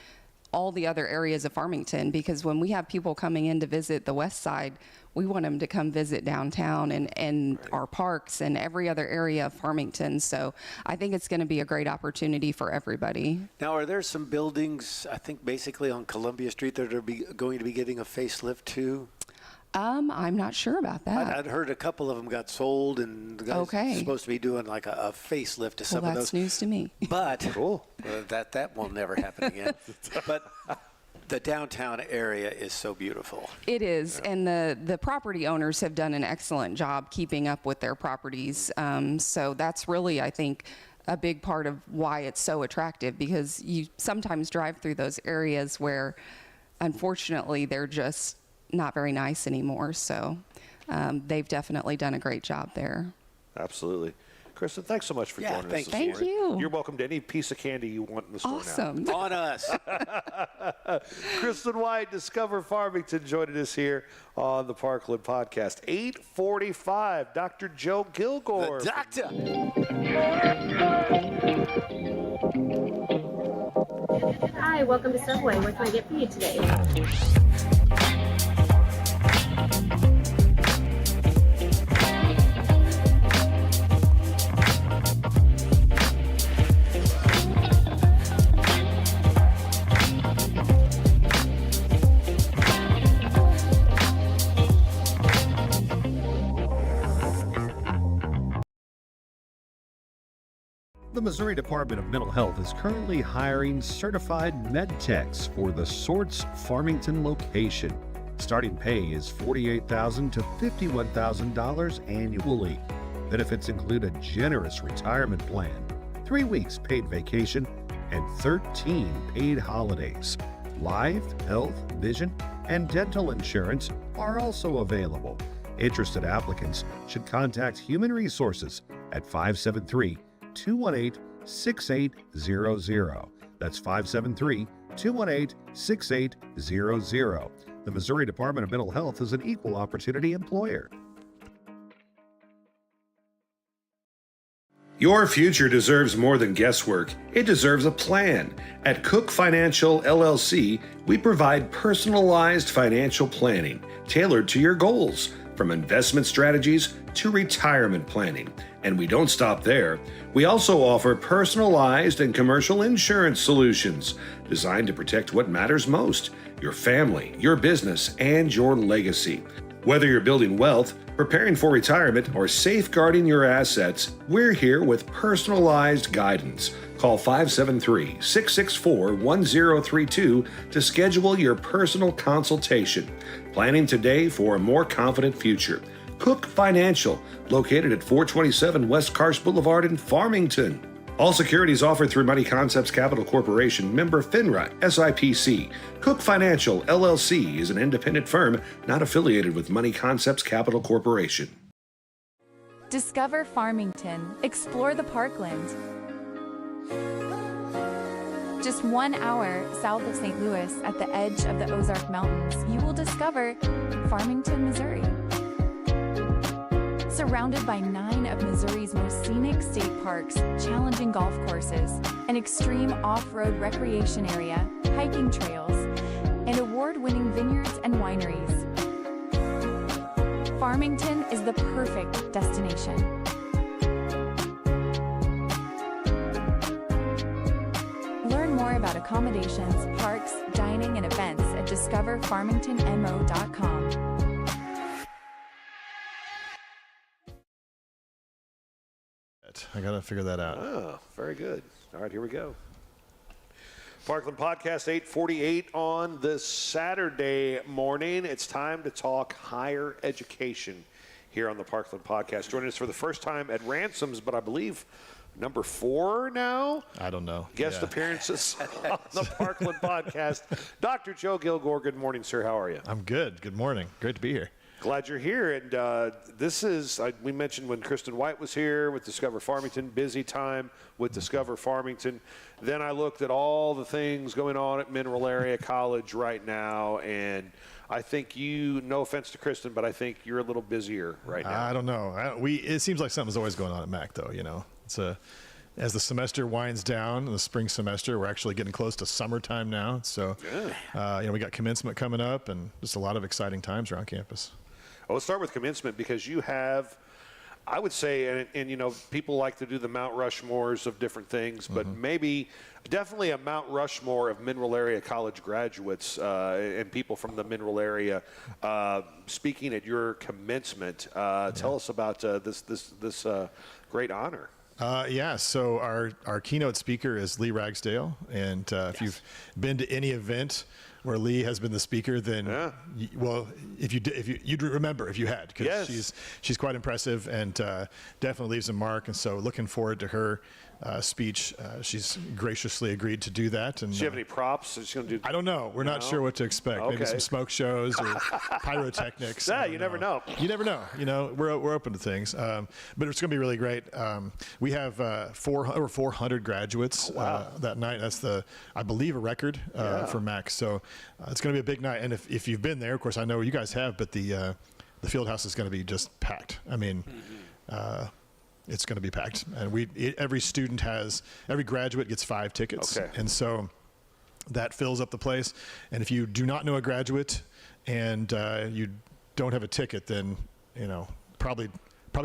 all the other areas of Farmington, because when we have people coming in to visit the west side, we want them to come visit downtown and our parks and every other area of Farmington. So I think it's going to be a great opportunity for everybody. Now, are there some buildings, I think basically on Columbia Street, that are going to be getting a facelift too? I'm not sure about that. I'd heard a couple of them got sold, and the guys are supposed to be doing like a facelift to some of those. That's news to me. But that will never happen again. But the downtown area is so beautiful. It is, and the property owners have done an excellent job keeping up with their properties. So that's really, I think, a big part of why it's so attractive, because you sometimes drive through those areas where, unfortunately, they're just not very nice anymore. So they've definitely done a great job there. Absolutely. Kristen, thanks so much for joining us this morning. Thank you. You're welcome to any piece of candy you want in the store Awesome. now. On us. Kristen White, Discover Farmington, joining us here on the Parkland podcast. 8:45, Dr. Joe Gilgore. The doctor. Hi, welcome to Subway. What can I get for you today? The Missouri Department of Mental Health is currently hiring certified med techs for the Swords Farmington location. Starting pay is $48,000 to $51,000 annually. Benefits include a generous retirement plan, 3 weeks paid vacation, and 13 paid holidays. Life, health, vision, and dental insurance are also available. Interested applicants should contact Human Resources at 573-218-6800. That's 573-218-6800. The Missouri Department of Mental Health is an equal opportunity employer. Your future deserves more than guesswork. It deserves a plan. At Cook Financial LLC, we provide personalized financial planning tailored to your goals, from investment strategies to retirement planning. And we don't stop there. We also offer personalized and commercial insurance solutions designed to protect what matters most: your family, your business, and your legacy. Whether you're building wealth, preparing for retirement, or safeguarding your assets, we're here with personalized guidance. Call 573-664-1032 to schedule your personal consultation. Planning today for a more confident future. Cook Financial, located at 427 West Karst Boulevard in Farmington. All securities offered through Money Concepts Capital Corporation, member FINRA, SIPC. Cook Financial, LLC is an independent firm not affiliated with Money Concepts Capital Corporation. Discover Farmington. Explore the Parkland. Just 1 hour south of St. Louis at the edge of the Ozark Mountains, you will discover Farmington, Missouri. Surrounded by 9 of Missouri's most scenic state parks, challenging golf courses, an extreme off-road recreation area, hiking trails, and award-winning vineyards and wineries, Farmington is the perfect destination. Learn more about accommodations, parks, dining, and events at discoverfarmingtonmo.com. I got to figure that out. Oh, very good. All right, here we go. Parkland Podcast 848 on this Saturday morning. It's time to talk higher education here on the Parkland Podcast. Joining us for the first time at Ransom's, but I believe number 4 now. I don't know. Guest appearances on the Parkland Podcast. Dr. Joe Gilgore, good morning, sir. How are you? I'm good. Good morning. Great to be here. Glad you're here. And this is, we mentioned when Kristen White was here with Discover Farmington, busy time with Discover Farmington. Then I looked at all the things going on at Mineral Area College right now, and I think no offense to Kristen, but I think you're a little busier right now. I don't know. It seems like something's always going on at Mac, though. You know, as the semester winds down, the spring semester, we're actually getting close to summertime now. So, we got commencement coming up, and just a lot of exciting times around campus. Well, let's start with commencement because you have, I would say, and people like to do the Mount Rushmores of different things, but definitely a Mount Rushmore of Mineral Area College graduates and people from the Mineral Area speaking at your commencement. Tell us about this great honor. So our keynote speaker is Lee Ragsdale, and if you've been to any event where Lee has been the speaker, then if you'd remember if you had, because she's quite impressive and definitely leaves a mark. And so looking forward to her speech. She's graciously agreed to do that. And does she have any props? Is she gonna do? I don't know. We're not sure what to expect. Okay. Maybe some smoke shows or pyrotechnics. You never know. You never know. We're open to things. But it's going to be really great. We have over 400 graduates that night. That's I believe, a record for Mac. So it's going to be a big night. And if you've been there, of course, I know you guys have, but the field house is going to be just packed. I mean, it's going to be packed. And every graduate gets 5 tickets. Okay. And so that fills up the place. And if you do not know a graduate and you don't have a ticket, then, probably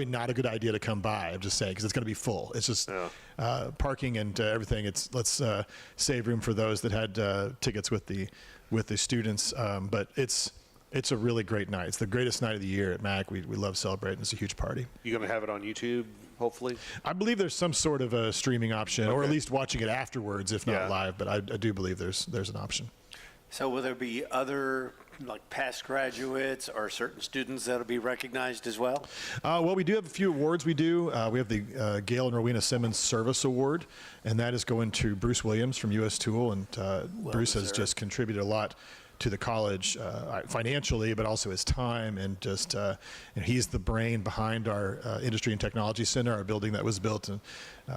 not a good idea to come by. I'm just saying, because it's going to be full. It's just parking and everything. Let's save room for those that had tickets with the students. But it's a really great night. It's the greatest night of the year at Mac. We love celebrating. It's a huge party. You going to have it on YouTube, hopefully? I believe there's some sort of a streaming option, or at least watching it afterwards, if not live. But I do believe there's an option. So will there be other past graduates or certain students that'll be recognized as well? Well, we do have a few awards. We have the Gail and Rowena Simmons Service Award, and that is going to Bruce Williams from U.S. Tool. And Bruce has just contributed a lot to the college financially, but also his time, and just he's the brain behind our Industry and Technology Center, our building that was built, and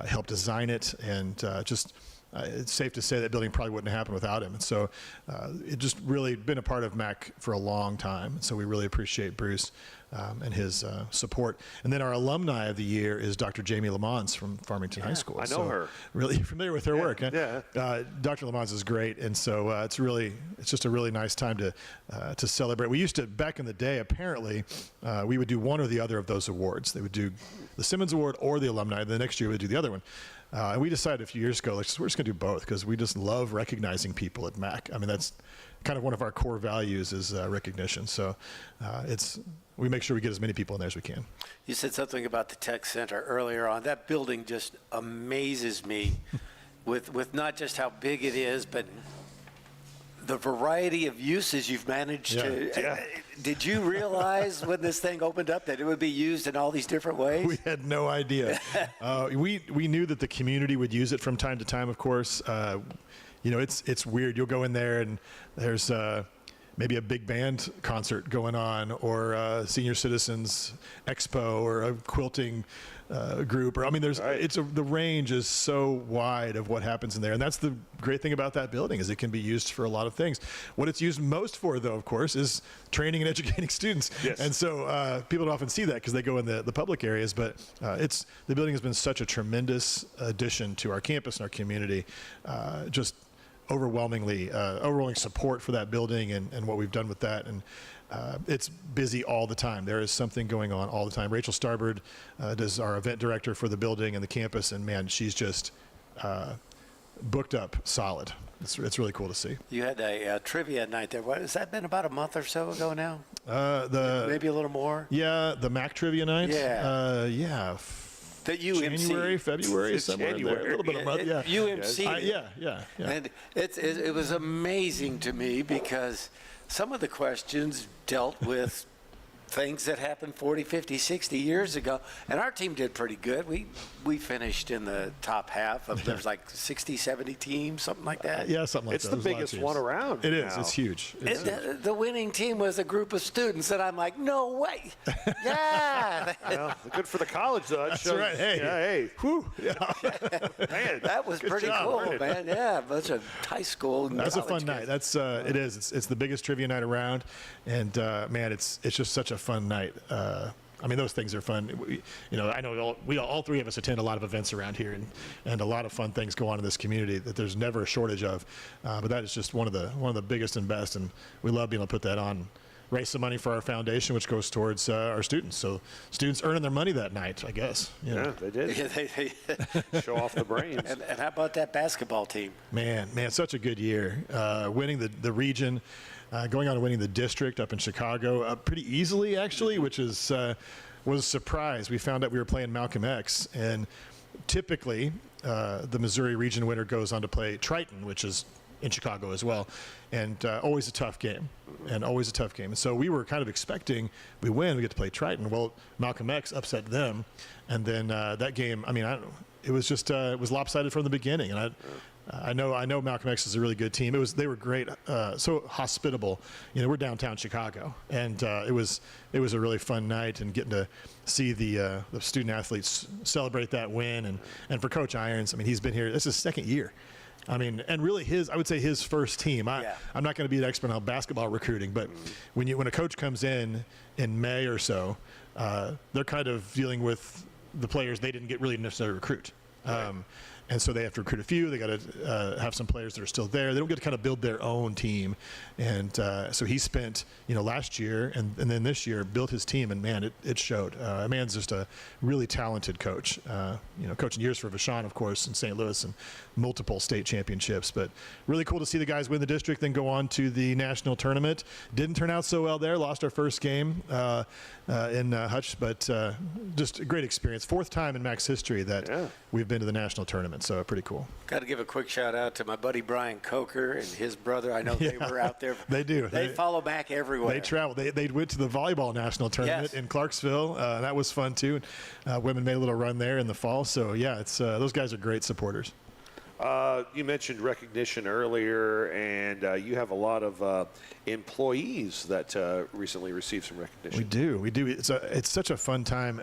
helped design it, and just it's safe to say that building probably wouldn't have happened without him. And so it just really been a part of MAC for a long time. So we really appreciate Bruce and his support. And then our alumni of the year is Dr. Jamie Lamons from Farmington High School. I know her. Really familiar with her work. Yeah. Dr. Lamons is great, and so it's just a really nice time to celebrate. We used to, back in the day, apparently, we would do one or the other of those awards. They would do the Simmons Award or the alumni. The next year we'd do the other one. And we decided a few years ago, we're just going to do both because we just love recognizing people at MAC. I mean, that's kind of one of our core values is recognition. So we make sure we get as many people in there as we can. You said something about the tech center earlier on. That building just amazes me with not just how big it is, but the variety of uses you've managed to. Yeah. Did you realize when this thing opened up that it would be used in all these different ways? We had no idea. We knew that the community would use it from time to time, of course. It's weird. You'll go in there and there's maybe a big band concert going on, or a senior citizens expo, or a quilting group, or the range is so wide of what happens in there, and that's the great thing about that building is it can be used for a lot of things. What it's used most for, though, of course, is training and educating students. Yes. And so people don't often see that because they go in the public areas, but the building has been such a tremendous addition to our campus and our community. Just overwhelming support for that building and what we've done with that, and it's busy all the time. There is something going on all the time. Rachel Starbird does our event director for the building and the campus, and man, she's just booked up solid. It's really cool to see. You had a trivia night there. What has that been, about a month or so ago now? Maybe a little more. Yeah, the MAC trivia night. Yeah. That you January, February, somewhere in there. A little bit of a month, yeah. You emceed it. Yeah. And it was amazing to me because some of the questions dealt with things that happened 40, 50, 60 years ago. And our team did pretty good. We finished in the top half of, there's like 60, 70 teams, something like that. Yeah, something like it's that. It's the biggest one around. It is. It's huge. The winning team was a group of students, and I'm like, no way. Yeah. Well, good for the college, though. That's right. Hey. Yeah, hey. Whew. Yeah. Man, that was pretty cool, man. Yeah, a bunch of high school and That's a fun kids. night. That's it is. It's the biggest trivia night around, and man, it's just such a fun night. Those things are fun. I know all three of us attend a lot of events around here, and a lot of fun things go on in this community that there's never a shortage of. But that is just one of the biggest and best, and we love being able to put that on. Raise some money for our foundation, which goes towards our students. So students earning their money that night, I guess. Yeah, they did. Yeah, show off the brains. And how about that basketball team? Man, such a good year. Winning the region, going on and winning the district up in Chicago pretty easily, actually, which was a surprise. We found out we were playing Malcolm X, and typically the Missouri region winner goes on to play Triton, which is in Chicago as well, and always a tough game. And so we were kind of expecting we win, we get to play Triton. Well, Malcolm X upset them, and then that game, it was just it was lopsided from the beginning. And I know Malcolm X is a really good team. They were great, so hospitable. We're downtown Chicago, and it was a really fun night, and getting to see the student athletes celebrate that win, and for Coach Irons, he's been here. This is his second year. And really I would say his first team. I'm not going to be an expert on basketball recruiting, but when a coach comes in May or so, they're kind of dealing with the players they didn't get really necessarily recruit. Right. And so they have to recruit a few. They got to have some players that are still there. They don't get to kind of build their own team. And so he spent, last year and then this year built his team. And, man, it showed. Man's just a really talented coach. Coaching years for Vashon, of course, in St. Louis, and multiple state championships. But really cool to see the guys win the district, then go on to the national tournament. Didn't turn out so well there. Lost our first game in Hutch. But just a great experience. Fourth time in MAC's history that we've been to the national tournament. So pretty cool. Got to give a quick shout out to my buddy Brian Coker and his brother. I know they were out there. They do. They follow back everywhere. They travel. They went to the volleyball national tournament in Clarksville. That was fun too. Women made a little run there in the fall. So it's those guys are great supporters. You mentioned recognition earlier, and you have a lot of employees that recently received some recognition. We do. It's such a fun time.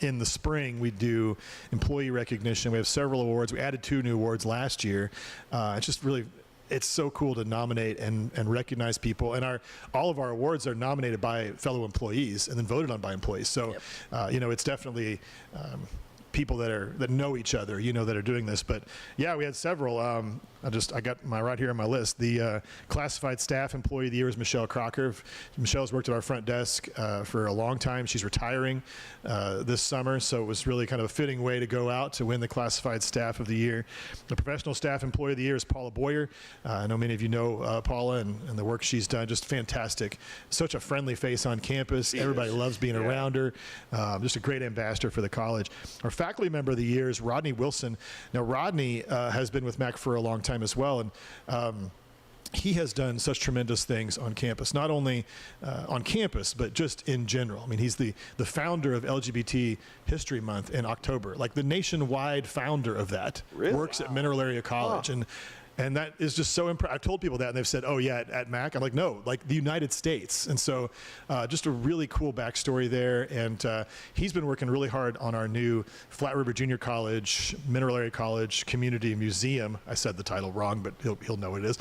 in the spring, we do employee recognition. We have several awards. We added 2 new awards last year. It's just really, it's so cool to nominate and recognize people. And all of our awards are nominated by fellow employees and then voted on by employees. So, it's definitely people that know each other, that are doing this. But yeah, we had several. I got my right here on my list. The classified staff employee of the year is Michelle Crocker. Michelle's worked at our front desk for a long time. She's retiring this summer, so it was really kind of a fitting way to go out to win the classified staff of the year. The professional staff employee of the year is Paula Boyer. I know many of you know Paula and the work she's done. Just fantastic. Such a friendly face on campus. Everybody loves being around her. Just a great ambassador for the college. Our faculty member of the year is Rodney Wilson. Now, Rodney has been with Mac for a long time as well, and he has done such tremendous things on campus, not only on campus, but just in general. I mean, he's the founder of LGBT History Month in October, like the nationwide founder of that. Really? Works at Mineral Area College. And that is just so impressive. I've told people that, and they've said, oh, yeah, at Mac. I'm like, no, like the United States. And so just a really cool backstory there. And he's been working really hard on our new Flat River Junior College, Mineral Area College Community Museum. I said the title wrong, but he'll know what it is.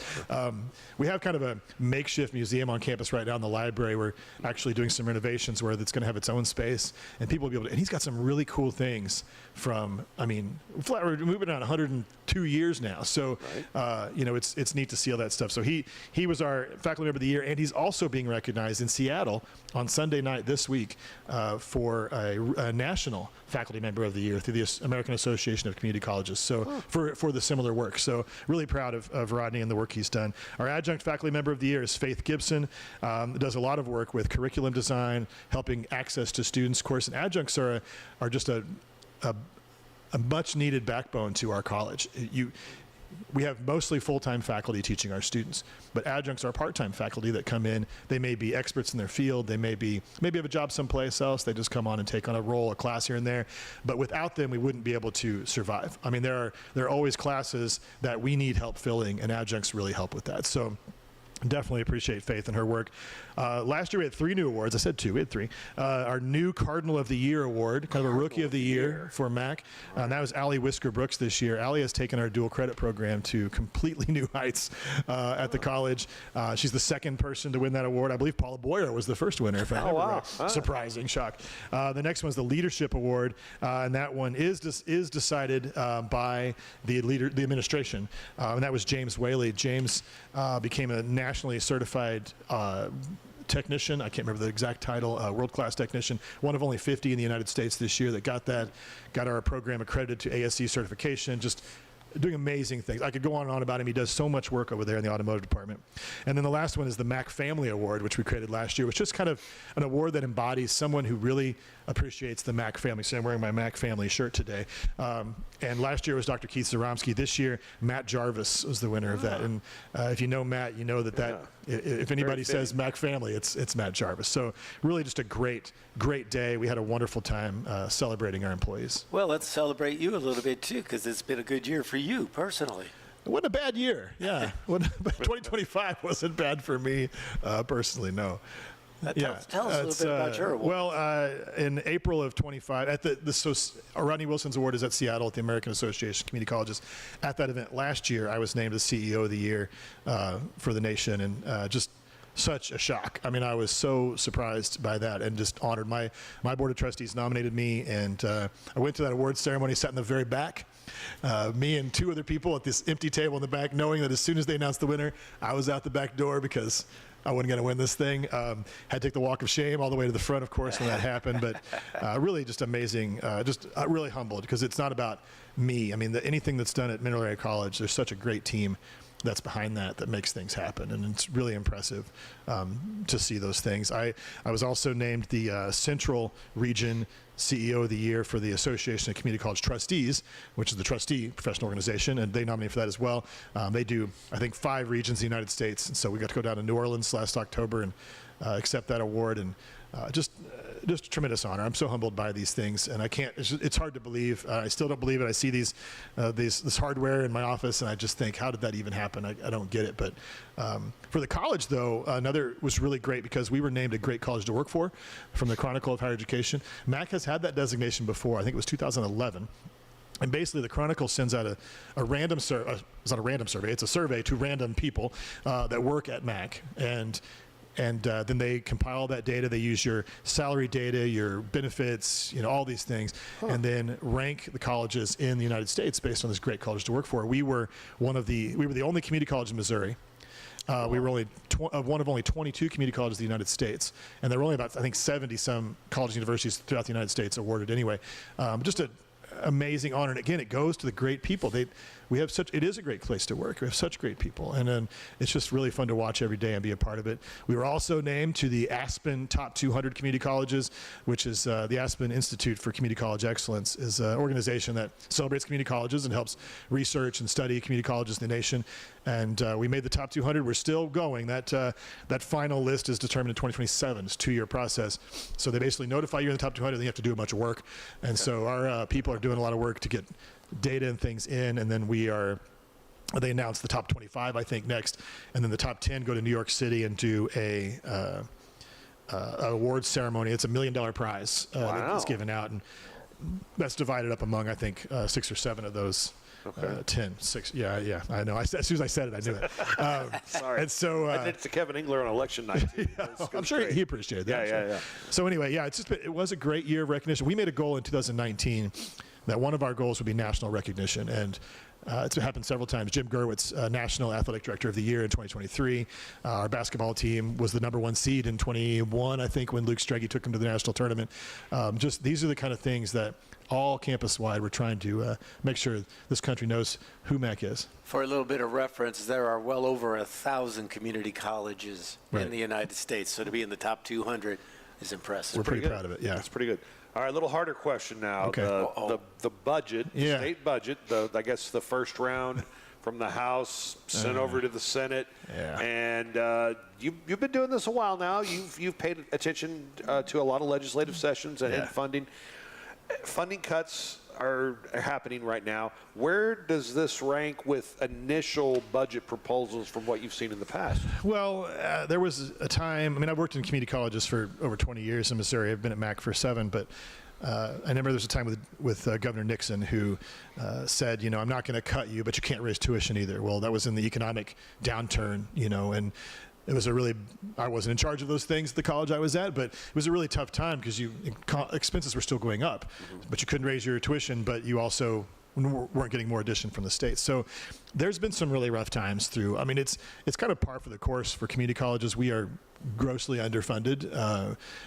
We have kind of a makeshift museum on campus right now in the library. We're actually doing some renovations where it's going to have its own space. And people will be able to, and he's got some really cool things from, Flat River, we've been around 102 years now. So, it's neat to see all that stuff. So he was our faculty member of the year, and he's also being recognized in Seattle on Sunday night this week for a national faculty member of the year through the American Association of Community Colleges. So for the similar work. So really proud of Rodney and the work he's done. Our adjunct faculty member of the year is Faith Gibson. Does a lot of work with curriculum design, helping access to students. Of course, and adjuncts are just a much needed backbone to our college. We have mostly full-time faculty teaching our students, but adjuncts are part-time faculty that come in. They may be experts in their field. They maybe have a job someplace else. They just come on and take on a role, a class here and there. But without them, we wouldn't be able to survive. I mean, there are always classes that we need help filling, and adjuncts really help with that. So definitely appreciate Faith and her work. Last year we had 3 new awards. I said 2. We had 3. Our new Cardinal of the Year award, kind of a Rookie of the Year for Mac. And that was Allie Whisker Brooks this year. Allie has taken our dual credit program to completely new heights at the college. She's the second person to win that award. I believe Paula Boyer was the first winner. If I remember right. Surprising, shock. The next one is the Leadership Award, and that one is decided by the administration, and that was James Whaley. James became a nationally certified technician. I can't remember the exact title, world-class technician, one of only 50 in the United States this year that got our program accredited to ASC certification, just doing amazing things. I could go on and on about him. He does so much work over there in the automotive department. And then the last one is the Mac Family Award, which we created last year, which is kind of an award that embodies someone who really appreciates the Mac family. So I'm wearing my Mac family shirt today. And last year was Dr. Keith Zaromsky. This year, Matt Jarvis was the winner of that. And if you know Matt, you know that if anybody says Mac family, it's Matt Jarvis. So really just a great day. We had a wonderful time celebrating our employees. Well, let's celebrate you a little bit too, because it's been a good year for you personally. It wasn't a bad year, yeah. 2025 wasn't bad for me personally, no. Tell us a little bit about your award. Well, in April of 25, Rodney Wilson's award is at Seattle at the American Association of Community Colleges. At that event last year, I was named the CEO of the year for the nation, and just such a shock. I mean, I was so surprised by that and just honored. My board of trustees nominated me, and I went to that awards ceremony, sat in the very back. Me and 2 other people at this empty table in the back, knowing that as soon as they announced the winner, I was out the back door because I wasn't going to win this thing. Had to take the walk of shame all the way to the front, of course, when that happened. But really just amazing, really humbled, because it's not about me. I mean, anything that's done at Mineral Area College, there's such a great team that's behind that makes things happen, and it's really impressive to see those things. I was also named the Central Region CEO of the Year for the Association of Community College Trustees, which is the trustee professional organization, and they nominated for that as well. They do, I think, 5 regions in the United States, and so we got to go down to New Orleans last October and accept that award, and just a tremendous honor. I'm so humbled by these things, and I can't. It's hard to believe. I still don't believe it. I see this hardware in my office, and I just think, how did that even happen? I don't get it. But for the college, though, another was really great because we were named a great college to work for from the Chronicle of Higher Education. MAC has had that designation before. I think it was 2011. And basically, the Chronicle sends out a random survey. It's not a random survey. It's a survey to random people that work at MAC, and then they compile that data. They use your salary data, your benefits, all these things, and then rank the colleges in the United States based on this great college to work for. We were the only community college in Missouri. We were only one of only 22 community colleges in the United States, and there were only about, I think, 70 some colleges and universities throughout the United States awarded anyway. Just a amazing honor, and again, it goes to the great people. It is a great place to work. We have such great people, and it's just really fun to watch every day and be a part of it. We were also named to the Aspen Top 200 Community Colleges, which is the Aspen Institute for Community College Excellence, is an organization that celebrates community colleges and helps research and study community colleges in the nation. And we made the top 200. We're still going. That final list is determined in 2027. It's a 2-year process. So they basically notify you in the top 200, then you have to do a bunch of work. And so our people are doing a lot of work to get data and things in, and then they announce the top 25, I think, next, and then the top 10 go to New York City and do a awards ceremony. It's $1 million prize that's given out, and that's divided up among, I think, 6 or 7 of those. 10, 6. Yeah, I know. As soon as I said it, I knew it. Sorry. And so I did it to Kevin Engler on election night. I'm sure he appreciated that. Yeah. So anyway, it was a great year of recognition. We made a goal in 2019 that one of our goals would be national recognition, and it's happened several times. Jim Gerwitz, National Athletic Director of the Year in 2023. Our basketball team was the #1 seed in 21, I think, when Luke Streggy took him to the national tournament. These are the kind of things that all campus-wide we're trying to make sure this country knows who MAC is. For a little bit of reference, there are well over 1,000 community colleges in the United States, so to be in the top 200 is impressive. We're pretty proud of it, yeah. That's pretty good. All right, a little harder question now. Okay. The budget, the state budget, I guess the first round from the House, sent over to the Senate. Yeah. And you've been doing this a while now. You've paid attention to a lot of legislative sessions and funding. Funding cuts are happening right now. Where does this rank with initial budget proposals from what you've seen in the past? Well, there was a time, I've worked in community colleges for over 20 years in Missouri. I've been at MAC for 7, but I remember there was a time with Governor Nixon who said, I'm not going to cut you, but you can't raise tuition either. Well, that was in the economic downturn, and it was I wasn't in charge of those things at the college I was at, but it was a really tough time because expenses were still going up, but you couldn't raise your tuition, but you also weren't getting more addition from the state. So there's been some really rough times through. It's kind of par for the course for community colleges. We are grossly underfunded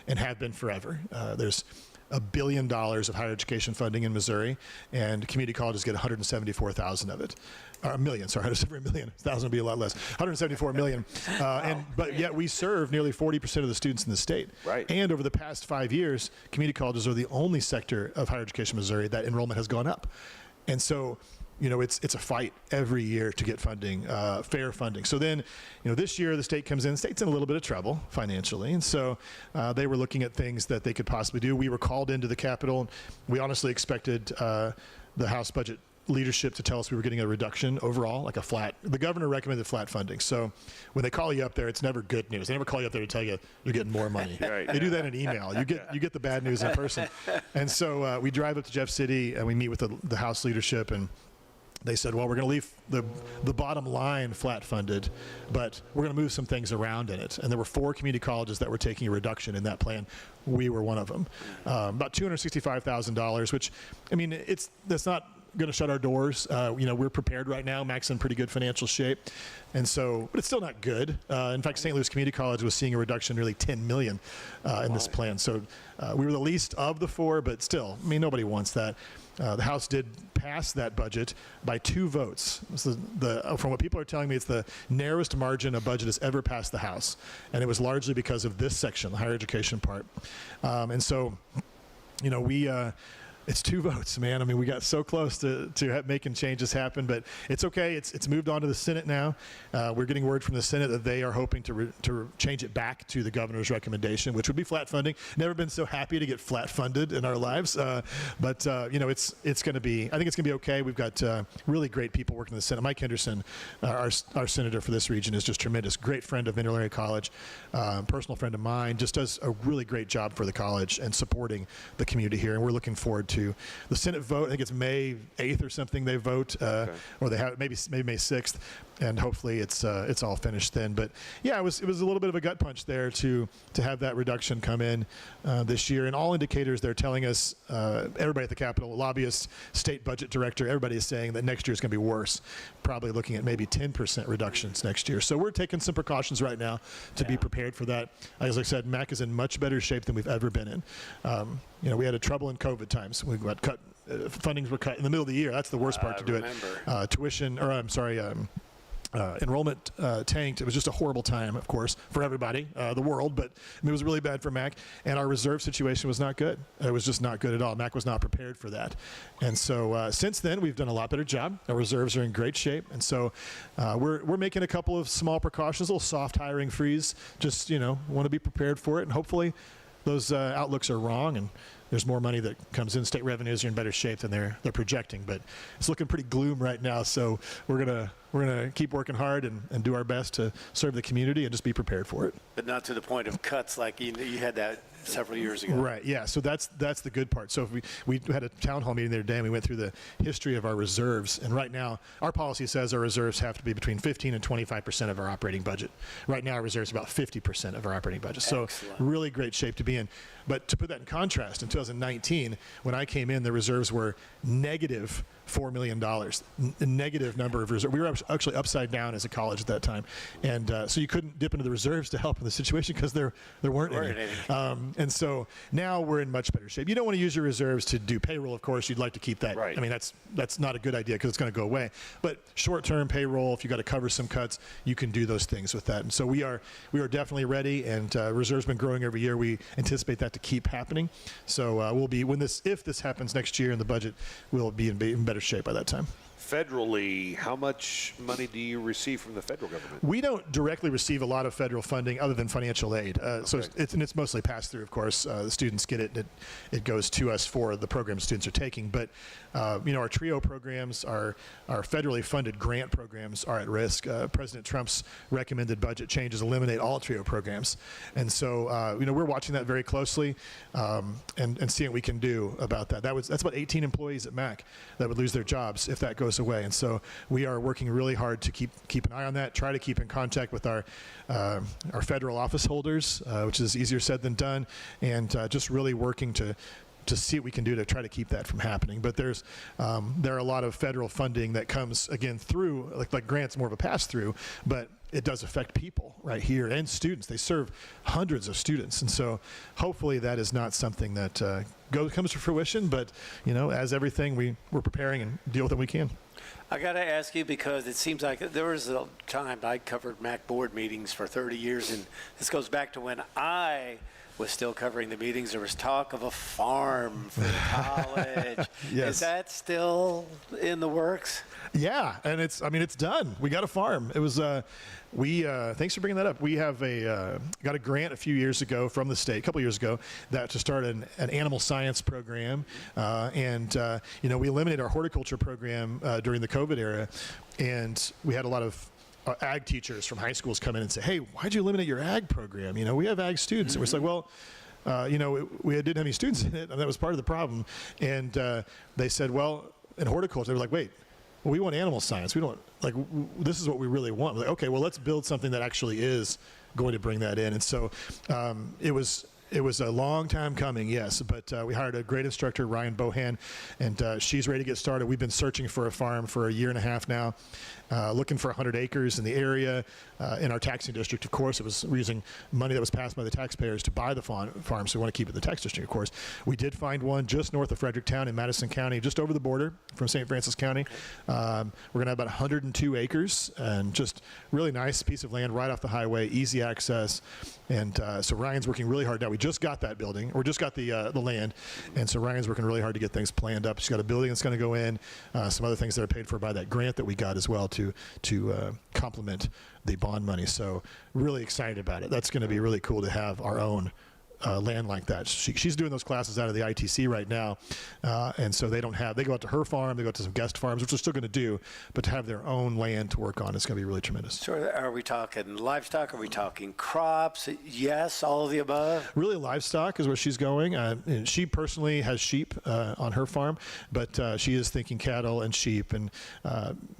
and have been forever. There's $1 billion of higher education funding in Missouri, and community colleges get 174,000 of it. $1 million, sorry, 1 million. 1,000 would be a lot less. 174 million. But yet we serve nearly 40% of the students in the state. Right. And over the past 5 years, community colleges are the only sector of higher education in Missouri that enrollment has gone up. And so, it's a fight every year to get funding, fair funding. So then, this year the state comes in. The state's in a little bit of trouble financially, and so they were looking at things that they could possibly do. We were called into the Capitol. We honestly expected the House budget leadership to tell us we were getting a reduction overall, like a flat. The governor recommended flat funding. So when they call you up there, it's never good news. They never call you up there to tell you you're getting more money. Right. They do that in email. You get the bad news in person. And so we drive up to Jeff City and we meet with the House leadership, and they said, well, we're going to leave the bottom line flat funded, but we're going to move some things around in it. And there were 4 community colleges that were taking a reduction in that plan. We were one of them. About $265,000, which, that's not going to shut our doors. We're prepared right now. MAC's in pretty good financial shape. And so, but it's still not good. In fact, St. Louis Community College was seeing a reduction of nearly $10 million in this plan. So we were the least of the 4, but still, nobody wants that. The House did pass that budget by 2 votes. From what people are telling me, it's the narrowest margin a budget has ever passed the House. And it was largely because of this section, the higher education part. And so, It's 2 votes, man. I mean, we got so close to making changes happen, but it's okay. It's moved on to the Senate now. We're getting word from the Senate that they are hoping to change it back to the governor's recommendation, which would be flat funding. Never been so happy to get flat funded in our lives, but it's going to be. I think it's going to be okay. We've got really great people working in the Senate. Mike Henderson, our senator for this region, is just tremendous. Great friend of Mineral Area College, personal friend of mine. Just does a really great job for the college and supporting the community here, and we're looking forward to the Senate vote. I think it's May 8th or something they vote, or they have maybe May 6th, and hopefully it's all finished then. But yeah, it was a little bit of a gut punch there to have that reduction come in this year. And all indicators they're telling us, everybody at the Capitol, lobbyists, state budget director, everybody is saying that next year is going to be worse. Probably looking at maybe 10% reductions next year. So we're taking some precautions right now to be prepared for that. As I said, MAC is in much better shape than we've ever been in. We had a trouble in COVID times. We got cut. Fundings were cut in the middle of the year. That's the worst part to do it. Enrollment tanked. It was just a horrible time, of course, for everybody, the world, but it was really bad for MAC, and our reserve situation was not good. It was just not good at all. MAC was not prepared for that. And so since then, we've done a lot better job. Our reserves are in great shape, and so we're making a couple of small precautions, a little soft hiring freeze, just, want to be prepared for it, and hopefully those outlooks are wrong, and there's more money that comes in. State revenues are in better shape than they're projecting, but it's looking pretty gloom right now. So we're gonna keep working hard and do our best to serve the community and just be prepared for it. But not to the point of cuts like you had that several years ago. Right. Yeah. So that's the good part. So if we had a town hall meeting the other day, and we went through the history of our reserves. And right now, our policy says our reserves have to be between 15 and 25% of our operating budget. Right now, our reserves are about 50% of our operating budget. So really great shape to be in. But to put that in contrast, in 2019, when I came in, the reserves were negative $4 million, a negative number of reserves. We were actually upside down as a college at that time. And so you couldn't dip into the reserves to help in the situation because there weren't any. And so now we're in much better shape. You don't want to use your reserves to do payroll, of course. You'd like to keep that. Right. I mean, that's not a good idea because it's going to go away. But short-term payroll, if you've got to cover some cuts, you can do those things with that. And so we are definitely ready, and reserves been growing every year. We anticipate that to keep happening. So we'll be, if this happens next year in the budget, we'll be in better shape by that time. Federally, how much money do you receive from the federal government? We don't directly receive a lot of federal funding other than financial aid. So it's mostly passed through, of course. The students get it. It goes to us for the programs students are taking. But, our TRIO programs, our federally funded grant programs are at risk. President Trump's recommended budget changes eliminate all TRIO programs. And so, we're watching that very closely and seeing what we can do about that. That's about 18 employees at MAC that would lose their jobs if that goes away. And so we are working really hard to keep an eye on that, try to keep in contact with our federal office holders, which is easier said than done, and just really working to see what we can do to try to keep that from happening. But there are a lot of federal funding that comes, again, through, like grants, more of a pass-through, but it does affect people right here and students. They serve hundreds of students. And so hopefully that is not something that comes to fruition, but, as everything, we're preparing and deal with it when we can. I got to ask you, because it seems like there was a time I covered MAC board meetings for 30 years, and this goes back to when I was still covering the meetings. There was talk of a farm for the college. Yes. Is that still in the works? Yeah, and it's done. We got a farm. It was thanks for bringing that up. We have got a grant a few years ago from the state, a couple years ago, to start an animal science program, and we eliminated our horticulture program during the COVID era, and we had a lot of ag teachers from high schools come in and say, "Hey, why'd you eliminate your ag program? We have ag students." And we're like, "Well, we didn't have any students in it, and that was part of the problem." And they said, "Well, in horticulture," they were like, "Wait, well, we want animal science. We don't this is what we really want." We're like, okay, well, let's build something that actually is going to bring that in. And so it was a long time coming, yes, but we hired a great instructor, Ryan Bohan, and she's ready to get started. We've been searching for a farm for a year and a half now, looking for 100 acres in the area. In our taxing district, of course, we're using money that was passed by the taxpayers to buy the farm, so we want to keep it in the tax district, of course. We did find one just north of Fredericktown in Madison County, just over the border from St. Francis County. We're going to have about 102 acres, and just really nice piece of land right off the highway, easy access. And so Ryan's working really hard now. We just got that building, or just got the land, and so Ryan's working really hard to get things planned up. She's got a building that's going to go in, some other things that are paid for by that grant that we got as well to complement the bond money. So really excited about it. That's going to be really cool to have our own land like that. She's doing those classes out of the ITC right now, and so they go out to her farm, they go out to some guest farms, which they're still going to do, but to have their own land to work on, it's going to be really tremendous. So are we talking livestock? Are we talking crops? Yes, all of the above? Really, livestock is where she's going. And she personally has sheep on her farm, but she is thinking cattle and sheep, and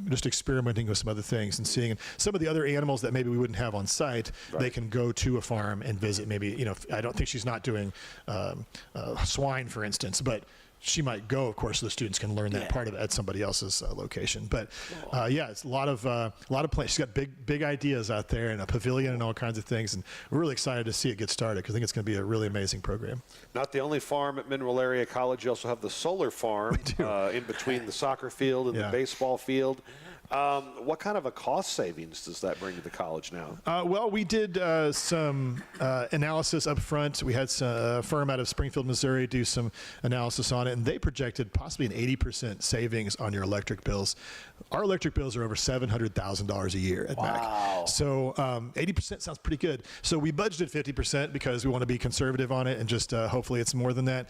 just experimenting with some other things and seeing some of the other animals that maybe we wouldn't have on site. Right. They can go to a farm and visit. Maybe, I don't think she's not doing swine, for instance, but she might go, of course, so the students can learn that part of it at somebody else's location. But it's a lot of plans. She's got big ideas out there, and a pavilion and all kinds of things, and we're really excited to see it get started because I think it's going to be a really amazing program. Not the only farm at Mineral Area College. You also have the solar farm in between the soccer field and the baseball field. What kind of a cost savings does that bring to the college now? Well, we did some analysis up front. We had a firm out of Springfield, Missouri, do some analysis on it, and they projected possibly an 80% savings on your electric bills. Our electric bills are over $700,000 a year at MAC. So 80% sounds pretty good. So we budgeted 50% because we want to be conservative on it, and just hopefully it's more than that.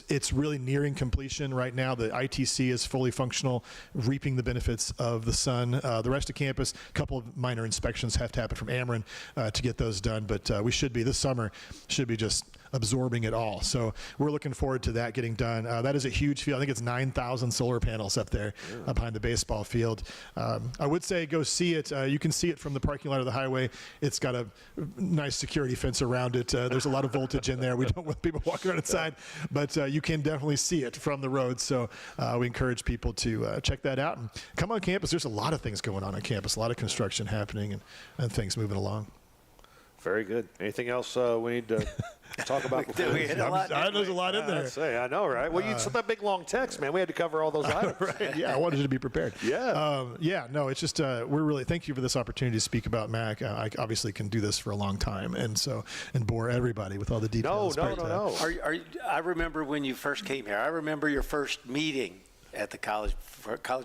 It's really nearing completion right now. The ITC is fully functional, reaping the benefits of the sun. The rest of campus, a couple of minor inspections have to happen from Ameren to get those done, but we should be, this summer, should be just absorbing it all. So we're looking forward to that getting done. That is a huge field. I think it's 9,000 solar panels up there behind the baseball field. I would say go see it. You can see it from the parking lot of the highway. It's got a nice security fence around it. There's a lot of voltage in there. We don't want people walking around inside, but you can definitely see it from the road. So we encourage people to check that out and come on campus. There's a lot of things going on campus, a lot of construction happening and things moving along. Very good. Anything else we need to talk about before we hit a lot? There's a lot in there. I know, right? Well, you sent that big long text, man. We had to cover all those items. Right. Yeah, I wanted you to be prepared. No, it's just we're really, thank you for this opportunity to speak about MAC. I obviously can do this for a long time, and bore everybody with all the details. No. I remember when you first came here. I remember your first meeting at the College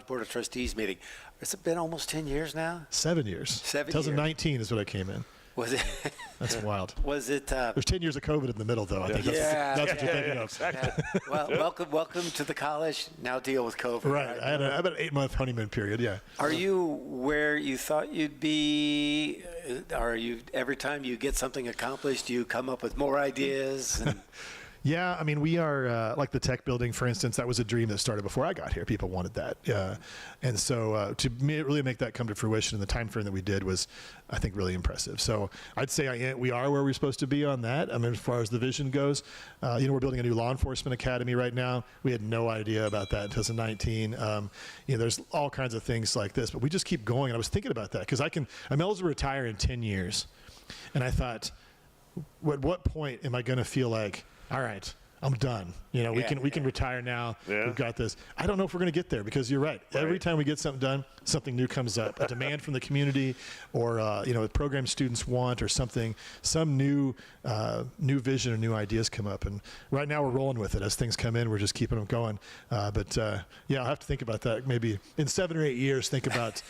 Board of Trustees meeting. Has it been almost 10 years now? 7 years. 2019 is what I came in. Was it? That's wild. Was it? There's 10 years of COVID in the middle, though. I think that's what you're thinking of. Exactly. Well, welcome to the college. Now deal with COVID. Right. I had about an 8-month honeymoon period. Yeah. Are you where you thought you'd be? Are you, every time you get something accomplished, you come up with more ideas? Yeah, I mean, we are, like the tech building, for instance, that was a dream that started before I got here. People wanted that. And so to really make that come to fruition in the time frame that we did was, I think, really impressive. So I'd say we are where we're supposed to be on that. I mean, as far as the vision goes, we're building a new law enforcement academy right now. We had no idea about that in 2019. There's all kinds of things like this, but we just keep going. And I was thinking about that because I'm eligible to retire in 10 years. And I thought, at what point am I going to feel like, all right, I'm done. We can retire now. Yeah. We've got this. I don't know if we're going to get there because you're right. Every time we get something done, something new comes up. A demand from the community, or a program students want, or something. Some new vision or new ideas come up. And right now we're rolling with it. As things come in, we're just keeping them going. I'll have to think about that. Maybe in 7 or 8 years, think about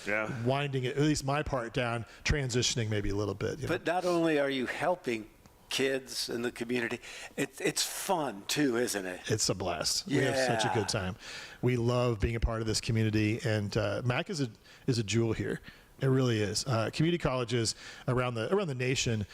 winding it, at least my part down, transitioning maybe a little bit. But not only are you helping kids in the community, it's fun too, isn't it? It's a blast. We have such a good time. We love being a part of this community, and MAC is a jewel here. It really is. Community colleges around the nation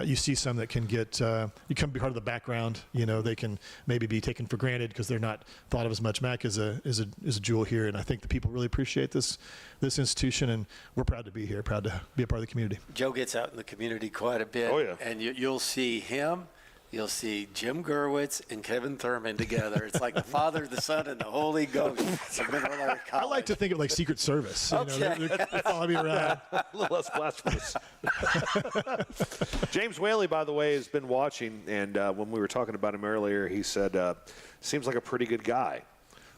you see some that can get you come be part of the background. They can maybe be taken for granted because they're not thought of as much. MAC is a jewel here, and I think the people really appreciate this institution, and we're proud to be here, proud to be a part of the community. Joe gets out in the community quite a bit. Oh yeah, and you'll see him. You'll see Jim Gerwitz and Kevin Thurman together. It's like the Father, the Son, and the Holy Ghost. I like to think of like Secret Service. Okay. They follow me around. A little less blasphemous. James Whaley, by the way, has been watching, and when we were talking about him earlier, he said, seems like a pretty good guy.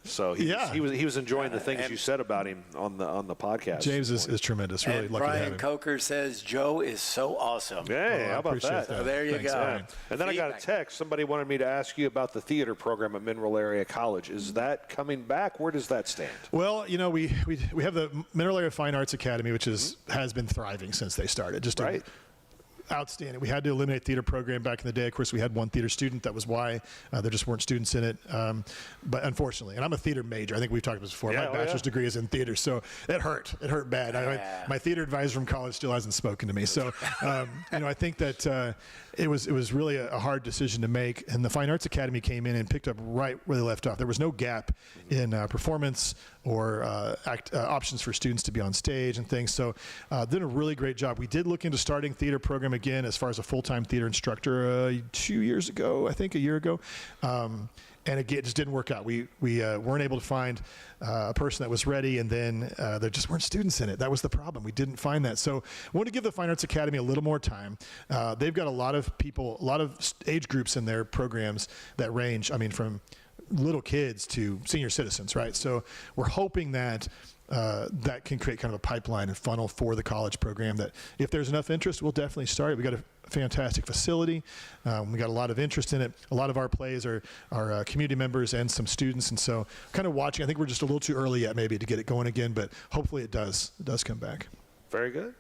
So he was enjoying the things you said about him on the podcast. James is tremendous. Really and lucky to have Brian him. Coker says Joe is so awesome. Hey, how about that? So there you Thanks, go. Brian. And then I got a text. Somebody wanted me to ask you about the theater program at Mineral Area College. Is that coming back? Where does that stand? Well, we have the Mineral Area Fine Arts Academy, which has been thriving since they started. Just right. Outstanding. We had to eliminate theater program back in the day. Of course, we had one theater student. That was why there just weren't students in it. But unfortunately, and I'm a theater major. I think we've talked about this before. My bachelor's degree is in theater, so it hurt. It hurt bad. My theater advisor from college still hasn't spoken to me. So, I think that it was really a hard decision to make. And the Fine Arts Academy came in and picked up right where they left off. There was no gap in performance or options for students to be on stage and things. So, did a really great job. We did look into starting theater program again as far as a full-time theater instructor 2 years ago, I think a year ago. And again, it just didn't work out. We weren't able to find a person that was ready, and then there just weren't students in it. That was the problem. We didn't find that. So I wanted to give the Fine Arts Academy a little more time. They've got a lot of people, a lot of age groups in their programs that range, from little kids to senior citizens, right? So we're hoping that that can create kind of a pipeline and funnel for the college program that if there's enough interest, we'll definitely start it. We got a fantastic facility. We got a lot of interest in it. A lot of our plays are community members and some students. And so kind of watching, I think we're just a little too early yet maybe to get it going again, but hopefully it does come back. Very good.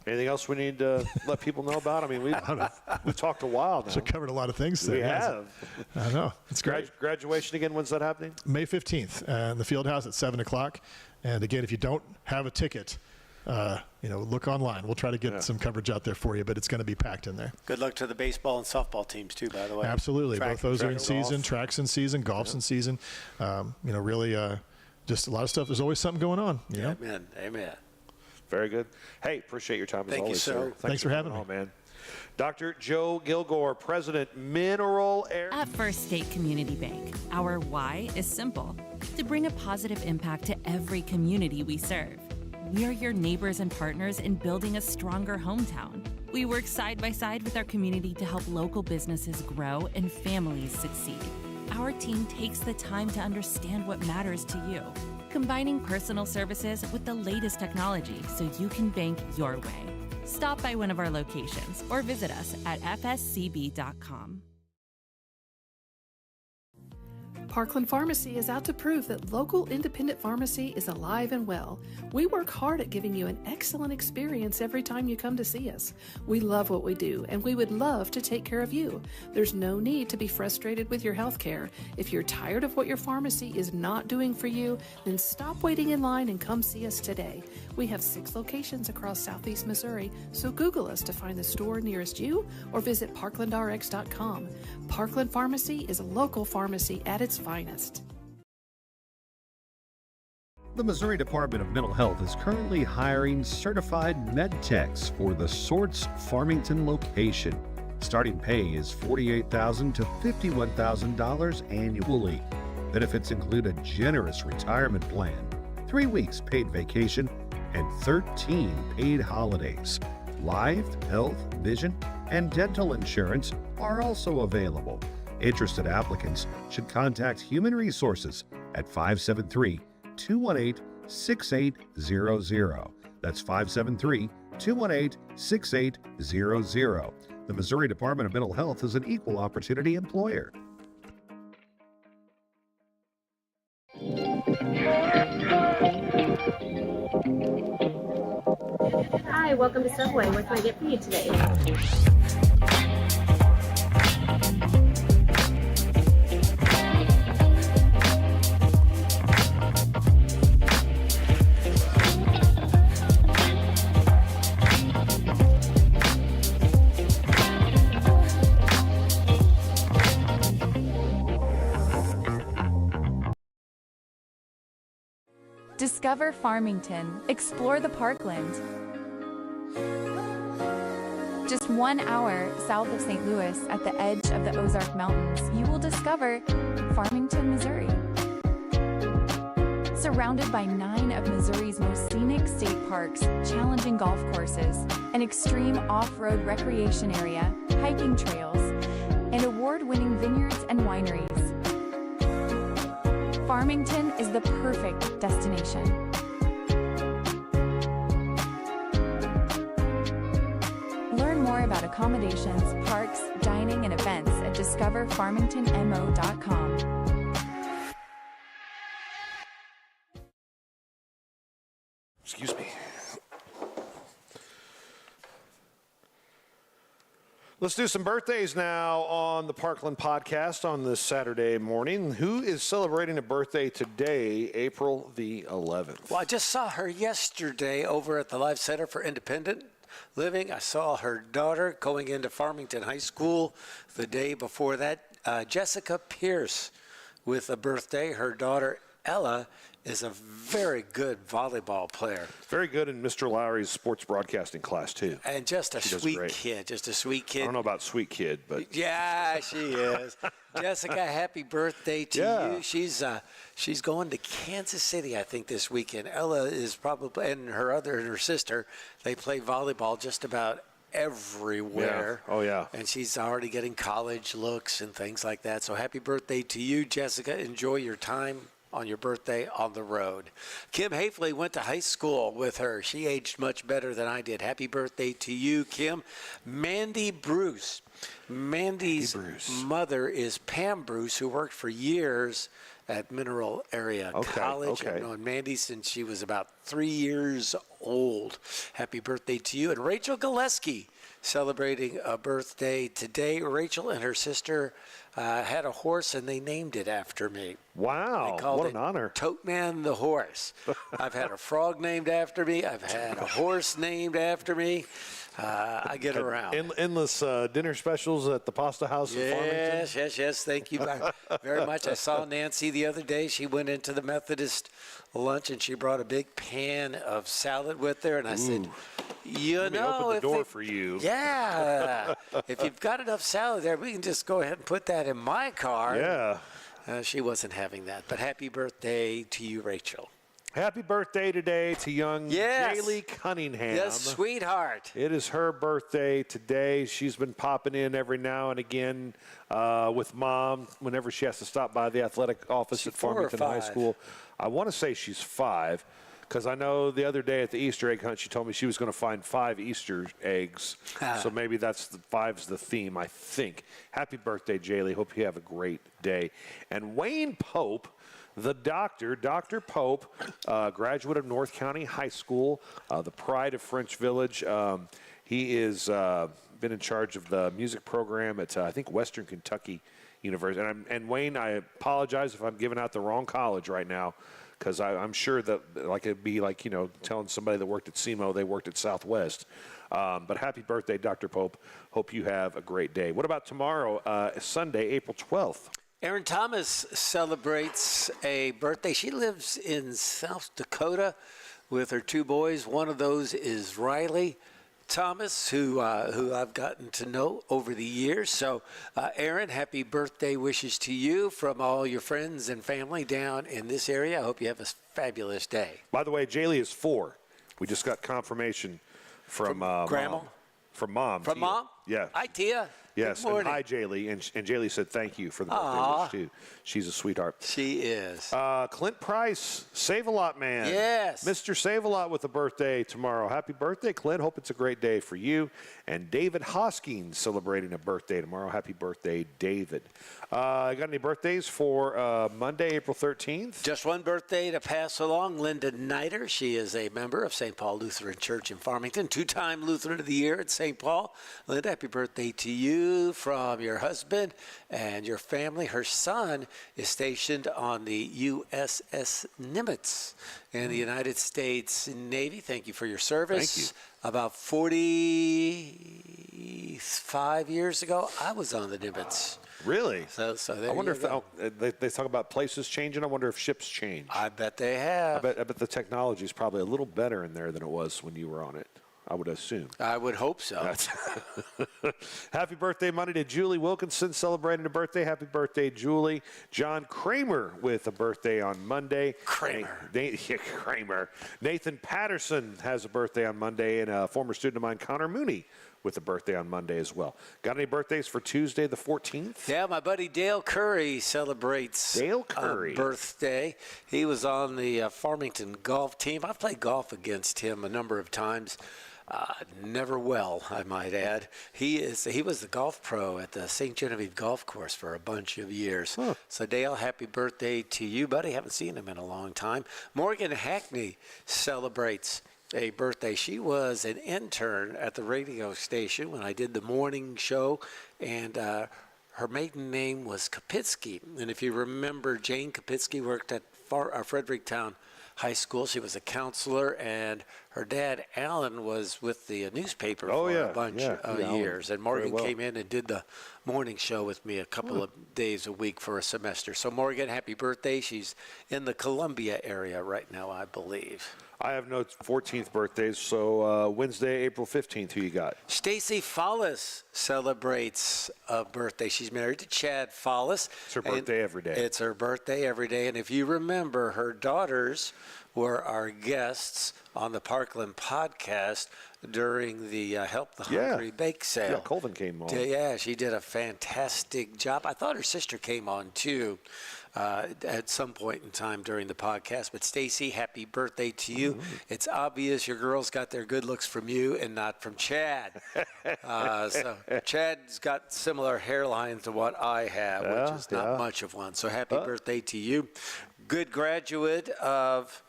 Anything else we need to let people know about? We've talked a while now. So covered a lot of things there. We have. I know. It's great. Graduation again, when's that happening? May 15th in the field house at 7 o'clock. And again, if you don't have a ticket, look online. We'll try to get some coverage out there for you, but it's going to be packed in there. Good luck to the baseball and softball teams too, by the way. Absolutely. Both those are in season. Track's in season. Golf's in season. Really just a lot of stuff. There's always something going on. You know? Amen. Very good. Hey, appreciate your time as always, sir. Thanks for having me. Man. Dr. Joe Gilgore, President, Mineral Area. At First State Community Bank, our why is simple: to bring a positive impact to every community we serve. We are your neighbors and partners in building a stronger hometown. We work side by side with our community to help local businesses grow and families succeed. Our team takes the time to understand what matters to you, combining personal services with the latest technology so you can bank your way. Stop by one of our locations or visit us at fscb.com. Parkland Pharmacy is out to prove that local independent pharmacy is alive and well. We work hard at giving you an excellent experience every time you come to see us. We love what we do, and we would love to take care of you. There's no need to be frustrated with your health care. If you're tired of what your pharmacy is not doing for you, then stop waiting in line and come see us today. We have 6 locations across Southeast Missouri, so Google us to find the store nearest you or visit parklandrx.com. Parkland Pharmacy is a local pharmacy at its finest. The Missouri Department of Mental Health is currently hiring certified med techs for the Sorts Farmington location. Starting pay is $48,000 to $51,000 annually. Benefits include a generous retirement plan, 3 weeks paid vacation, and 13 paid holidays. Life, health, vision, and dental insurance are also available. Interested applicants should contact Human Resources at 573-218-6800. That's 573-218-6800. The Missouri Department of Mental Health is an equal opportunity employer. Hi, welcome to Subway. What can I get for you today? Discover Farmington. Explore the Parkland. Just 1 hour south of St. Louis at the edge of the Ozark Mountains, you will discover Farmington, Missouri. Surrounded by 9 of Missouri's most scenic state parks, challenging golf courses, an extreme off-road recreation area, hiking trails, and award-winning vineyards and wineries. Farmington is the perfect destination. Learn more about accommodations, parks, dining, and events at discoverfarmingtonmo.com. Excuse me. Let's do some birthdays now on the Parkland podcast on this Saturday morning. Who is celebrating a birthday today, April the 11th? Well, I just saw her yesterday over at the Life Center for Independent Living. I saw her daughter going into Farmington High School the day before that. Jessica Pierce with a birthday. Her daughter, Ella, is a very good volleyball player. Very good in Mr. Lowry's sports broadcasting class, too. And just a sweet kid. Just a sweet kid. I don't know about sweet kid, but... Yeah, she is. Jessica, happy birthday to you. She's going to Kansas City, I think, this weekend. Ella is probably, and her sister, they play volleyball just about everywhere. Yeah. Oh, yeah. And she's already getting college looks and things like that. So happy birthday to you, Jessica. Enjoy your time on your birthday on the road. Kim Hafley went to high school with her. She aged much better than I did. Happy birthday to you, Kim. Mandy Bruce. Mandy's mother is Pam Bruce, who worked for years at Mineral Area College. I've known Mandy since she was about 3 years old. Happy birthday to you. And Rachel Gillespie celebrating a birthday today. Rachel and her sister had a horse, and they named it after me. Wow, what an honor. Tote Man the horse. I've had a frog named after me. I've had a horse named after me. I get around. Endless dinner specials at the Pasta House in Farmington. Yes. Thank you very much. I saw Nancy the other day. She went into the Methodist lunch, and she brought a big pan of salad with her. And I said, Let me open the door for you. Yeah. If you've got enough salad there, we can just go ahead and put that in my car. Yeah. She wasn't having that. But happy birthday to you, Rachel. Happy birthday today to young Jaylee Cunningham. Yes, sweetheart. It is her birthday today. She's been popping in every now and again with Mom whenever she has to stop by the athletic office at Farmington High School. I want to say she's 5 because I know the other day at the Easter egg hunt she told me she was going to find 5 Easter eggs. So maybe that's 5's the theme, I think. Happy birthday, Jaylee. Hope you have a great day. And Wayne Pope, the doctor, Dr. Pope, graduate of North County High School, the pride of French Village. He is been in charge of the music program at, I think, Western Kentucky University. And Wayne, I apologize if I'm giving out the wrong college right now, because I'm sure that it'd be like, telling somebody that worked at SEMO they worked at Southwest. But happy birthday, Dr. Pope. Hope you have a great day. What about tomorrow, Sunday, April 12th? Erin Thomas celebrates a birthday. She lives in South Dakota with her 2 boys. One of those is Riley Thomas, who I've gotten to know over the years. So, Erin, happy birthday wishes to you from all your friends and family down in this area. I hope you have a fabulous day. By the way, Jaylee is 4. We just got confirmation from Grandma? Mom. From Mom. From Tia. Mom? Yeah. Hi, Tia. Yes, Good morning. and hi, Jaylee. And Jaylee said thank you for the birthday wish, too. She's a sweetheart. She is. Clint Price, Save-A-Lot man. Yes. Mr. Save-A-Lot with a birthday tomorrow. Happy birthday, Clint. Hope it's a great day for you. And David Hoskins celebrating a birthday tomorrow. Happy birthday, David. Got any birthdays for Monday, April 13th? Just one birthday to pass along. Linda Niter. She is a member of St. Paul Lutheran Church in Farmington. 2-time Lutheran of the Year at St. Paul. Linda, happy birthday to you from your husband and your family. Her son is stationed on the USS Nimitz in the United States Navy. Thank you for your service. Thank you. About 45 years ago, I was on the Nimitz. Really? So there I wonder you go. if they talk about places changing. I wonder if ships change. I bet they have. I bet the technology is probably a little better in there than it was when you were on it. I would assume. I would hope so. Happy birthday Monday to Julie Wilkinson celebrating a birthday. Happy birthday, Julie. John Kramer with a birthday on Monday. Kramer. Kramer. Nathan Patterson has a birthday on Monday, and a former student of mine, Connor Mooney, with a birthday on Monday as well. Got any birthdays for Tuesday the 14th? Yeah, my buddy Dale Curry celebrates Dale Curry. a birthday. He was on the Farmington golf team. I've played golf against him a number of times. Never well, I might add. He was the golf pro at the St. Genevieve Golf Course for a bunch of years. Huh. So Dale, happy birthday to you, buddy. Haven't seen him in a long time. Morgan Hackney celebrates a birthday. She was an intern at the radio station when I did the morning show, and her maiden name was Kapitsky. And if you remember, Jane Kapitsky worked at Fredericktown High School. She was a counselor, and her dad, Alan, was with the newspaper for a bunch of years. And Morgan came in and did the morning show with me a couple of days a week for a semester. So Morgan, happy birthday. She's in the Columbia area right now, I believe. I have no 14th birthdays, so Wednesday, April 15th, who you got? Stacy Follis celebrates a birthday. She's married to Chad Follis. It's her birthday every day. It's her birthday every day. And if you remember, her daughters were our guests on the Parkland podcast during the Help the Hungry Bake Sale. Yeah, Colvin came on. Yeah, she did a fantastic job. I thought her sister came on, too. At some point in time during the podcast. But Stacy, happy birthday to you. It's obvious your girls got their good looks from you and not from Chad. So Chad's got similar hairlines to what I have, which is not much of one. So happy birthday to you. Good graduate of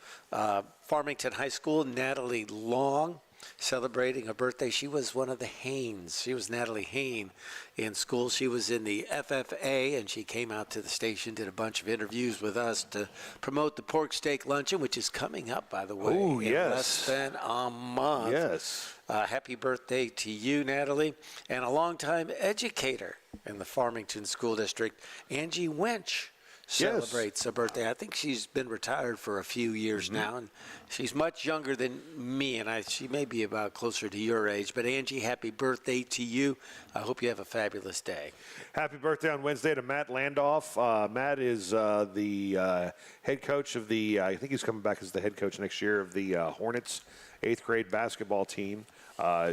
Farmington High School, Natalie Long, celebrating a birthday. She was one of the Haynes. She was Natalie Hayne in school. She was in the FFA, and she came out to the station, did a bunch of interviews with us to promote the pork steak luncheon, which is coming up, by the way, in less than a month. Yes. Happy birthday to you, Natalie. And a longtime educator in the Farmington School District, Angie Winch, celebrates a birthday. I think she's been retired for a few years now, and she's much younger than me, and she may be about closer to your age. But Angie, happy birthday to you. I hope you have a fabulous day. Happy birthday on Wednesday to Matt Landoff. Matt is the head coach of the, I think he's coming back as the head coach next year of the Hornets 8th grade basketball team.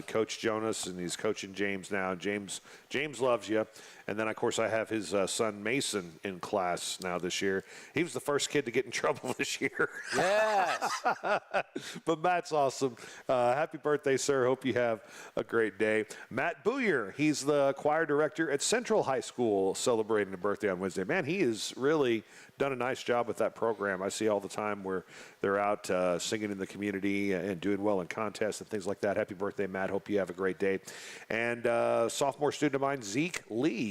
Coach Jonas, and he's coaching James now. James loves you. And then, of course, I have his son Mason in class now this year. He was the first kid to get in trouble this year. Yes. But Matt's awesome. Happy birthday, sir. Hope you have a great day. Matt Booyer, he's the choir director at Central High School, celebrating a birthday on Wednesday. Man, he has really done a nice job with that program. I see all the time where they're out singing in the community and doing well in contests and things like that. Happy birthday, Matt. Hope you have a great day. And sophomore student of mine,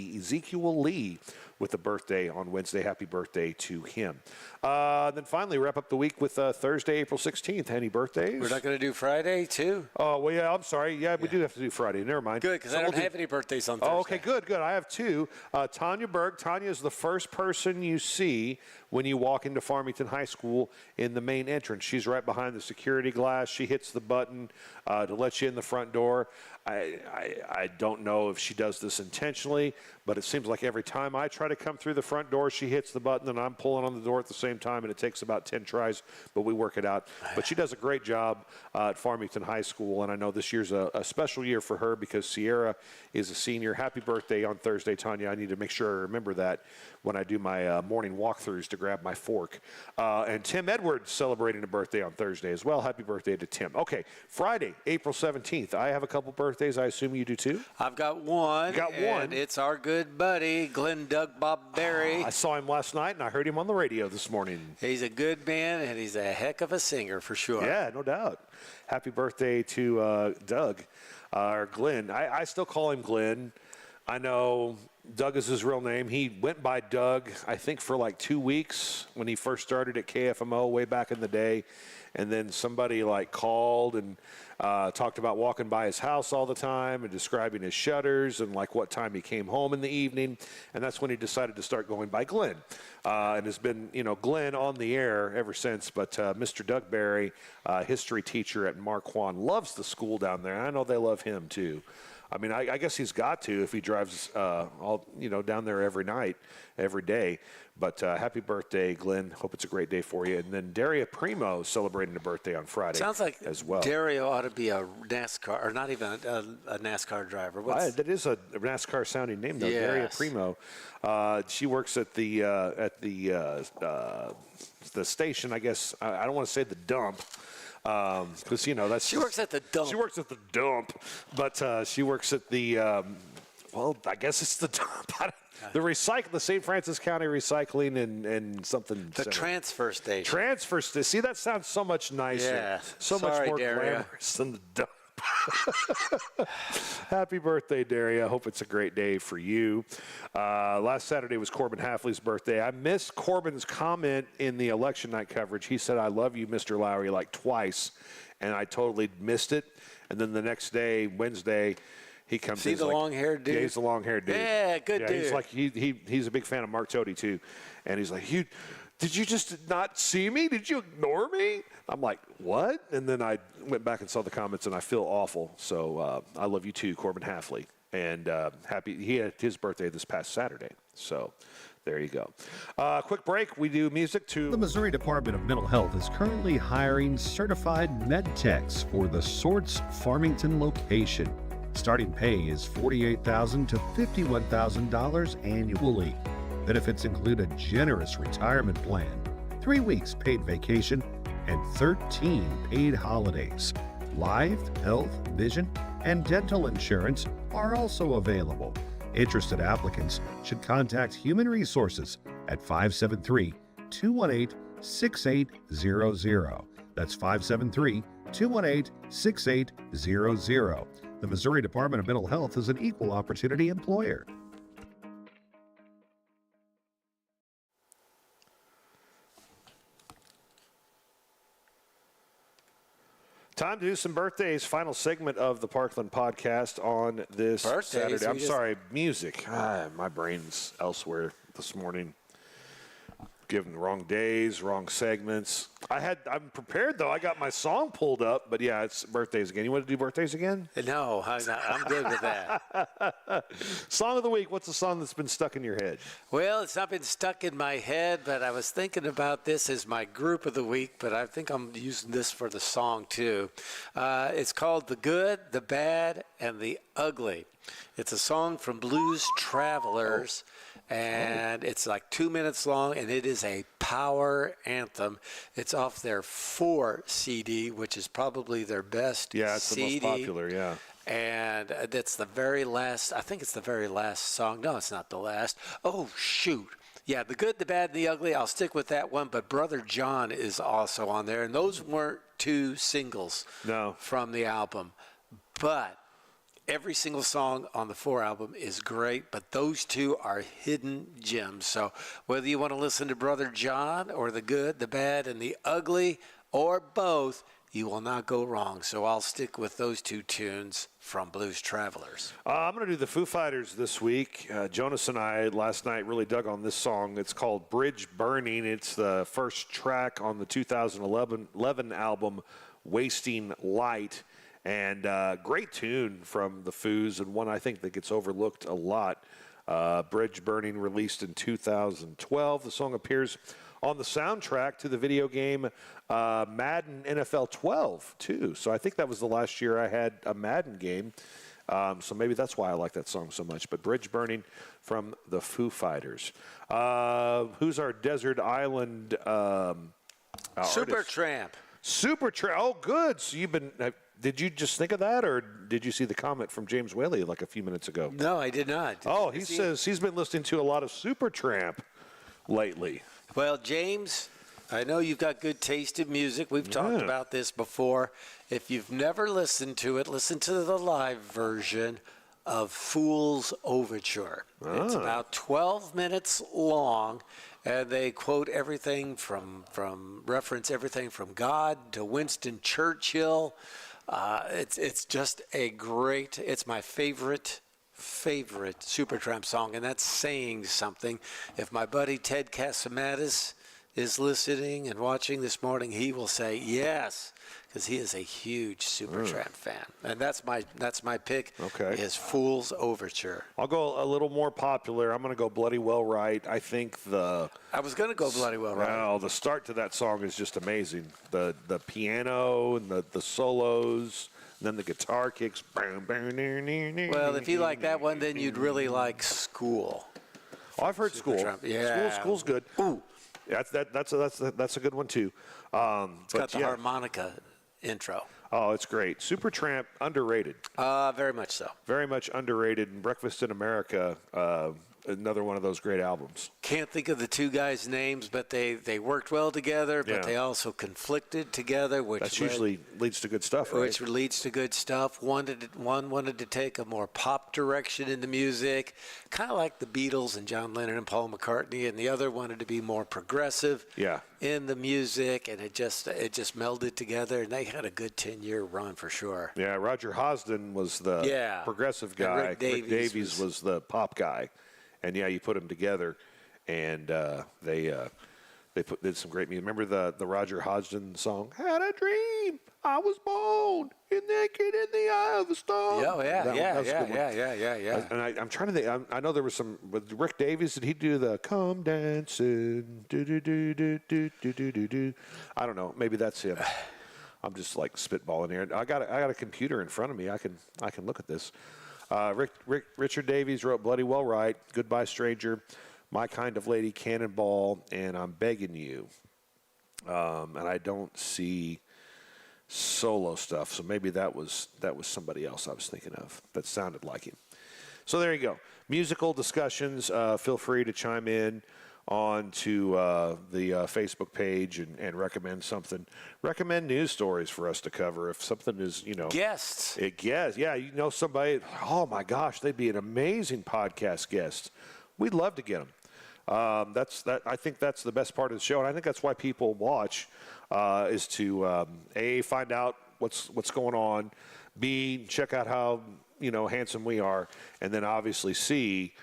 Ezekiel Lee, with a birthday on Wednesday. Happy birthday to him. Then finally, wrap up the week with Thursday, April 16th. Any birthdays? We're not going to do Friday, too? Oh, well, yeah, I'm sorry. Yeah, we do have to do Friday. Never mind. Good, because I don't have any birthdays on Thursday. Oh, okay, good. I have two. Tanya Berg. Tanya is the first person you see when you walk into Farmington High School in the main entrance. She's right behind the security glass. She hits the button to let you in the front door. I don't know if she does this intentionally, but it seems like every time I try to come through the front door, she hits the button, and I'm pulling on the door at the same time, and it takes about 10 tries, but we work it out. But she does a great job at Farmington High School, and I know this year's a special year for her because Sierra is a senior. Happy birthday on Thursday, Tanya. I need to make sure I remember that when I do my morning walkthroughs to grab my fork. And Tim Edwards celebrating a birthday on Thursday as well. Happy birthday to Tim. Okay, Friday, April 17th. I have a couple birthdays. I assume you do too? I've got one. And it's our good buddy, Glenn Doug Bob Berry. I saw him last night, and I heard him on the radio this morning. He's a good man, and he's a heck of a singer for sure. Yeah, no doubt. Happy birthday to Doug, or Glenn. I still call him Glenn. I know Doug is his real name. He went by Doug, I think, for like 2 weeks when he first started at KFMO way back in the day. And then somebody called and talked about walking by his house all the time and describing his shutters and what time he came home in the evening. And that's when he decided to start going by Glenn. And has been, Glenn on the air ever since. But Mr. Doug Berry, history teacher at Marquand, loves the school down there. I know they love him too. I mean, I guess he's got to if he drives down there every night, every day. But happy birthday, Glenn. Hope it's a great day for you. And then Daria Primo celebrating a birthday on Friday. Sounds like as well. Daria ought to be a NASCAR, or not even a NASCAR driver. That is a NASCAR sounding name, though. Yes. Daria Primo. She works at the station. I guess I don't want to say the dump. Because that's she works at the dump. She works at the dump, but she works at the I guess it's the dump. The St. Francis County Recycling and something. The transfer station. Transfer station. See, that sounds so much nicer. Yeah. So much more glamorous than the dump. Happy birthday, Daria. I hope it's a great day for you. Last Saturday was Corbin Hafley's birthday. I missed Corbin's comment in the election night coverage. He said, "I love you, Mr. Lowry," like twice, and I totally missed it. And then the next day, Wednesday, he comes in. See the long-haired dude? Yeah, he's the long-haired dude. Yeah, good dude. He's like he's a big fan of Mark Toady too, and he's like, did you just not see me? Did you ignore me? I'm like, what? And then I went back and saw the comments, and I feel awful. So I love you too, Corbin Hafley, and he had his birthday this past Saturday. So there you go. Quick break. We do music to The Missouri Department of Mental Health is currently hiring certified med techs for the Sorts Farmington location. Starting pay is $48,000 to $51,000 annually. Benefits include a generous retirement plan, 3 weeks paid vacation, and 13 paid holidays. Life, health, vision, and dental insurance are also available. Interested applicants should contact Human Resources at 573-218-6800. That's 573-218-6800. The Missouri Department of Mental Health is an equal opportunity employer. Time to do some birthdays. Final segment of the Parkland podcast on this Saturday. I'm sorry, music. My brain's elsewhere this morning. Given the wrong days, wrong segments. I'm prepared though. I got my song pulled up, but yeah, it's birthdays again. You want to do birthdays again? No, I'm good with that. Song of the week. What's the song that's been stuck in your head? Well, it's not been stuck in my head, but I was thinking about this as my group of the week, but I think I'm using this for the song too. It's called The Good, the Bad, and the Ugly. It's a song from Blues Travelers. And it's like 2 minutes long, and it is a power anthem. It's off their 4 CD, which is probably their best CD. Yeah, it's the most popular, yeah. And that's the very last, I think it's the very last song. No, it's not the last. Oh, shoot. Yeah, The Good, the Bad, and the Ugly, I'll stick with that one. But Brother John is also on there. And those weren't 2 singles from the album. But every single song on the 4 album is great, but those 2 are hidden gems. So whether you want to listen to Brother John or The Good, the Bad, and the Ugly, or both, you will not go wrong. So I'll stick with those 2 tunes from Blues Travelers. I'm going to do the Foo Fighters this week. Jonas and I last night really dug on this song. It's called Bridge Burning. It's the first track on the 2011 album, Wasting Light. And great tune from the Foos, and one I think that gets overlooked a lot. Bridge Burning, released in 2012. The song appears on the soundtrack to the video game Madden NFL 12, too. So I think that was the last year I had a Madden game. So maybe that's why I like that song so much. But Bridge Burning from the Foo Fighters. Who's our desert island Supertramp. Supertramp. Oh, good. So you've been... Did you just think of that, or did you see the comment from James Whaley like a few minutes ago? No, I did not. He says he's been listening to a lot of Supertramp lately. Well, James, I know you've got good taste in music. We've talked about this before. If you've never listened to it, listen to the live version of Fool's Overture. It's about 12 minutes long, and they quote everything reference everything from God to Winston Churchill. It's just a great, it's my favorite Supertramp song, and that's saying something. If my buddy Ted Casamatis is listening and watching this morning, he will say yes, because he is a huge Supertramp fan, and that's my pick. Okay. Is Fool's Overture. I'll go a little more popular. I'm going to go Bloody Well Right. I think I was going to go Bloody Well Right. Well, the start to that song is just amazing. The piano and the solos, and then the guitar kicks. Well, if you like that one, then you'd really like School. Oh, I've heard School. Yeah. School's good. Ooh. That's a good one too. It's got the harmonica intro. Oh, it's great. Supertramp, underrated. Very much so. Very much underrated. And Breakfast in America, another one of those great albums. Can't think of the two guys' names, but they worked well together, but they also conflicted together, which usually leads to good stuff, right? Which leads to good stuff. One wanted to take a more pop direction in the music, kind of like the Beatles and John Lennon and Paul McCartney, and the other wanted to be more progressive in the music, and it just melded together, and they had a good 10-year run for sure. Yeah, Roger Hosden was the progressive guy. Rick Davies was the pop guy. And you put them together, and they did some great music. Remember the Roger Hodgson song? Had a dream, I was born, naked in the eye of a storm. Yeah. And I'm trying to think. I know there was some with Rick Davies. Did he do the "Come Dancing"? Do do do do do do do do. I don't know. Maybe that's him. I'm just like spitballing here. I got a computer in front of me. I can look at this. Richard Davies wrote Bloody Well Right, Goodbye Stranger, My Kind of Lady, Cannonball, and I'm Begging You. And I don't see solo stuff, so maybe that was somebody else I was thinking of that sounded like him. So there you go. Musical discussions. Feel free to chime in on to the Facebook page and recommend something. Recommend news stories for us to cover. If something is, guests. Yeah, somebody, oh my gosh, they'd be an amazing podcast guest. We'd love to get them. I think that's the best part of the show, and I think that's why people watch, is to A, find out what's going on, B, check out how handsome we are, and then obviously C,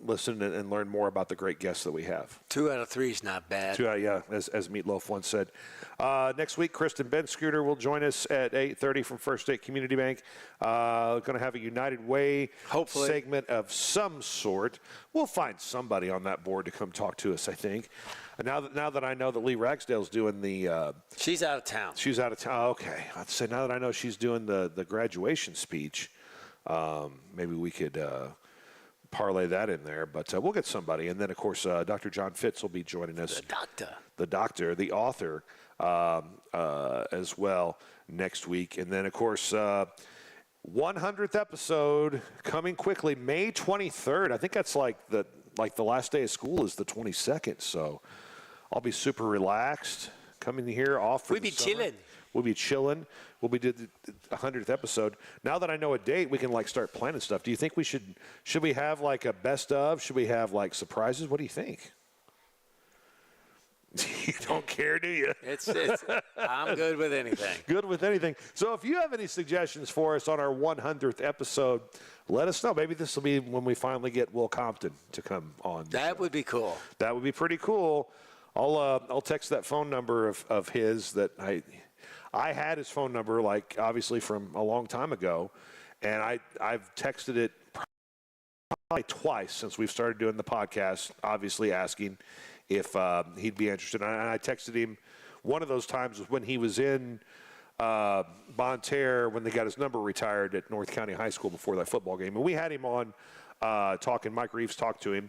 listen and learn more about the great guests that we have. 2 out of 3 is not bad. As Meatloaf once said. Next week, Kristen Scooter will join us at 8:30 from First State Community Bank. Going to have a United Way segment of some sort. We'll find somebody on that board to come talk to us, I think. And now that I know that Lee Ragsdale's doing the... she's out of town. She's out of town. Okay. I'd say now that I know she's doing the graduation speech, maybe we could... parlay that in there, but we'll get somebody. And then, of course, Dr. John Fitz will be joining us. The author, as well next week. And then, of course, 100th episode coming quickly, May 23rd. I think that's like the last day of school is the 22nd. So I'll be super relaxed coming here off for the summer. We'll be chilling. We'll be doing the 100th episode. Now that I know a date, we can start planning stuff. Do you think we should we have a best of? Should we have surprises? What do you think? You don't care, do you? I'm good with anything. Good with anything. So if you have any suggestions for us on our 100th episode, let us know. Maybe this will be when we finally get Will Compton to come on. That would be cool. That would be pretty cool. I'll text that phone number of his that I had his phone number, obviously from a long time ago, and I've texted it probably twice since we've started doing the podcast, obviously asking if he'd be interested. And I texted him one of those times was when he was in Bonne Terre when they got his number retired at North County High School before that football game. And we had him on talking. Mike Reeves talked to him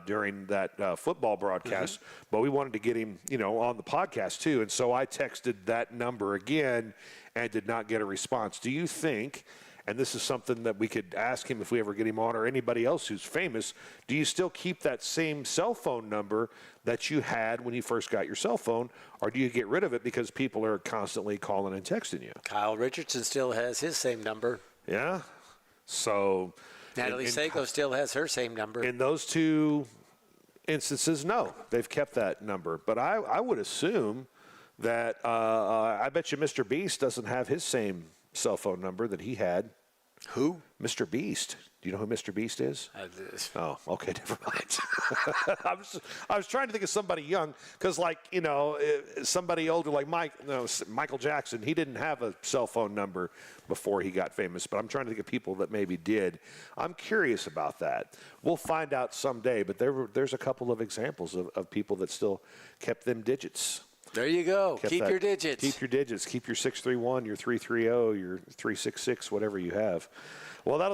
during that football broadcast, but we wanted to get him, on the podcast too. And so I texted that number again and did not get a response. Do you think, and this is something that we could ask him if we ever get him on, or anybody else who's famous, do you still keep that same cell phone number that you had when you first got your cell phone, or do you get rid of it because people are constantly calling and texting you? Kyle Richardson still has his same number. Yeah. So... Natalie Sago still has her same number. In those two instances, no. They've kept that number. But I would assume that I bet you Mr. Beast doesn't have his same cell phone number that he had. Who? Mr. Beast. Do you know who Mr. Beast is? Oh, okay, never mind. I was trying to think of somebody young because, like, somebody older like Michael Jackson, he didn't have a cell phone number before he got famous, but I'm trying to think of people that maybe did. I'm curious about that. We'll find out someday, but there's a couple of examples of people that still kept them digits. There you go. Keep your digits. Keep your digits. Keep your 631, your 330, your 366, whatever you have. Well, that'll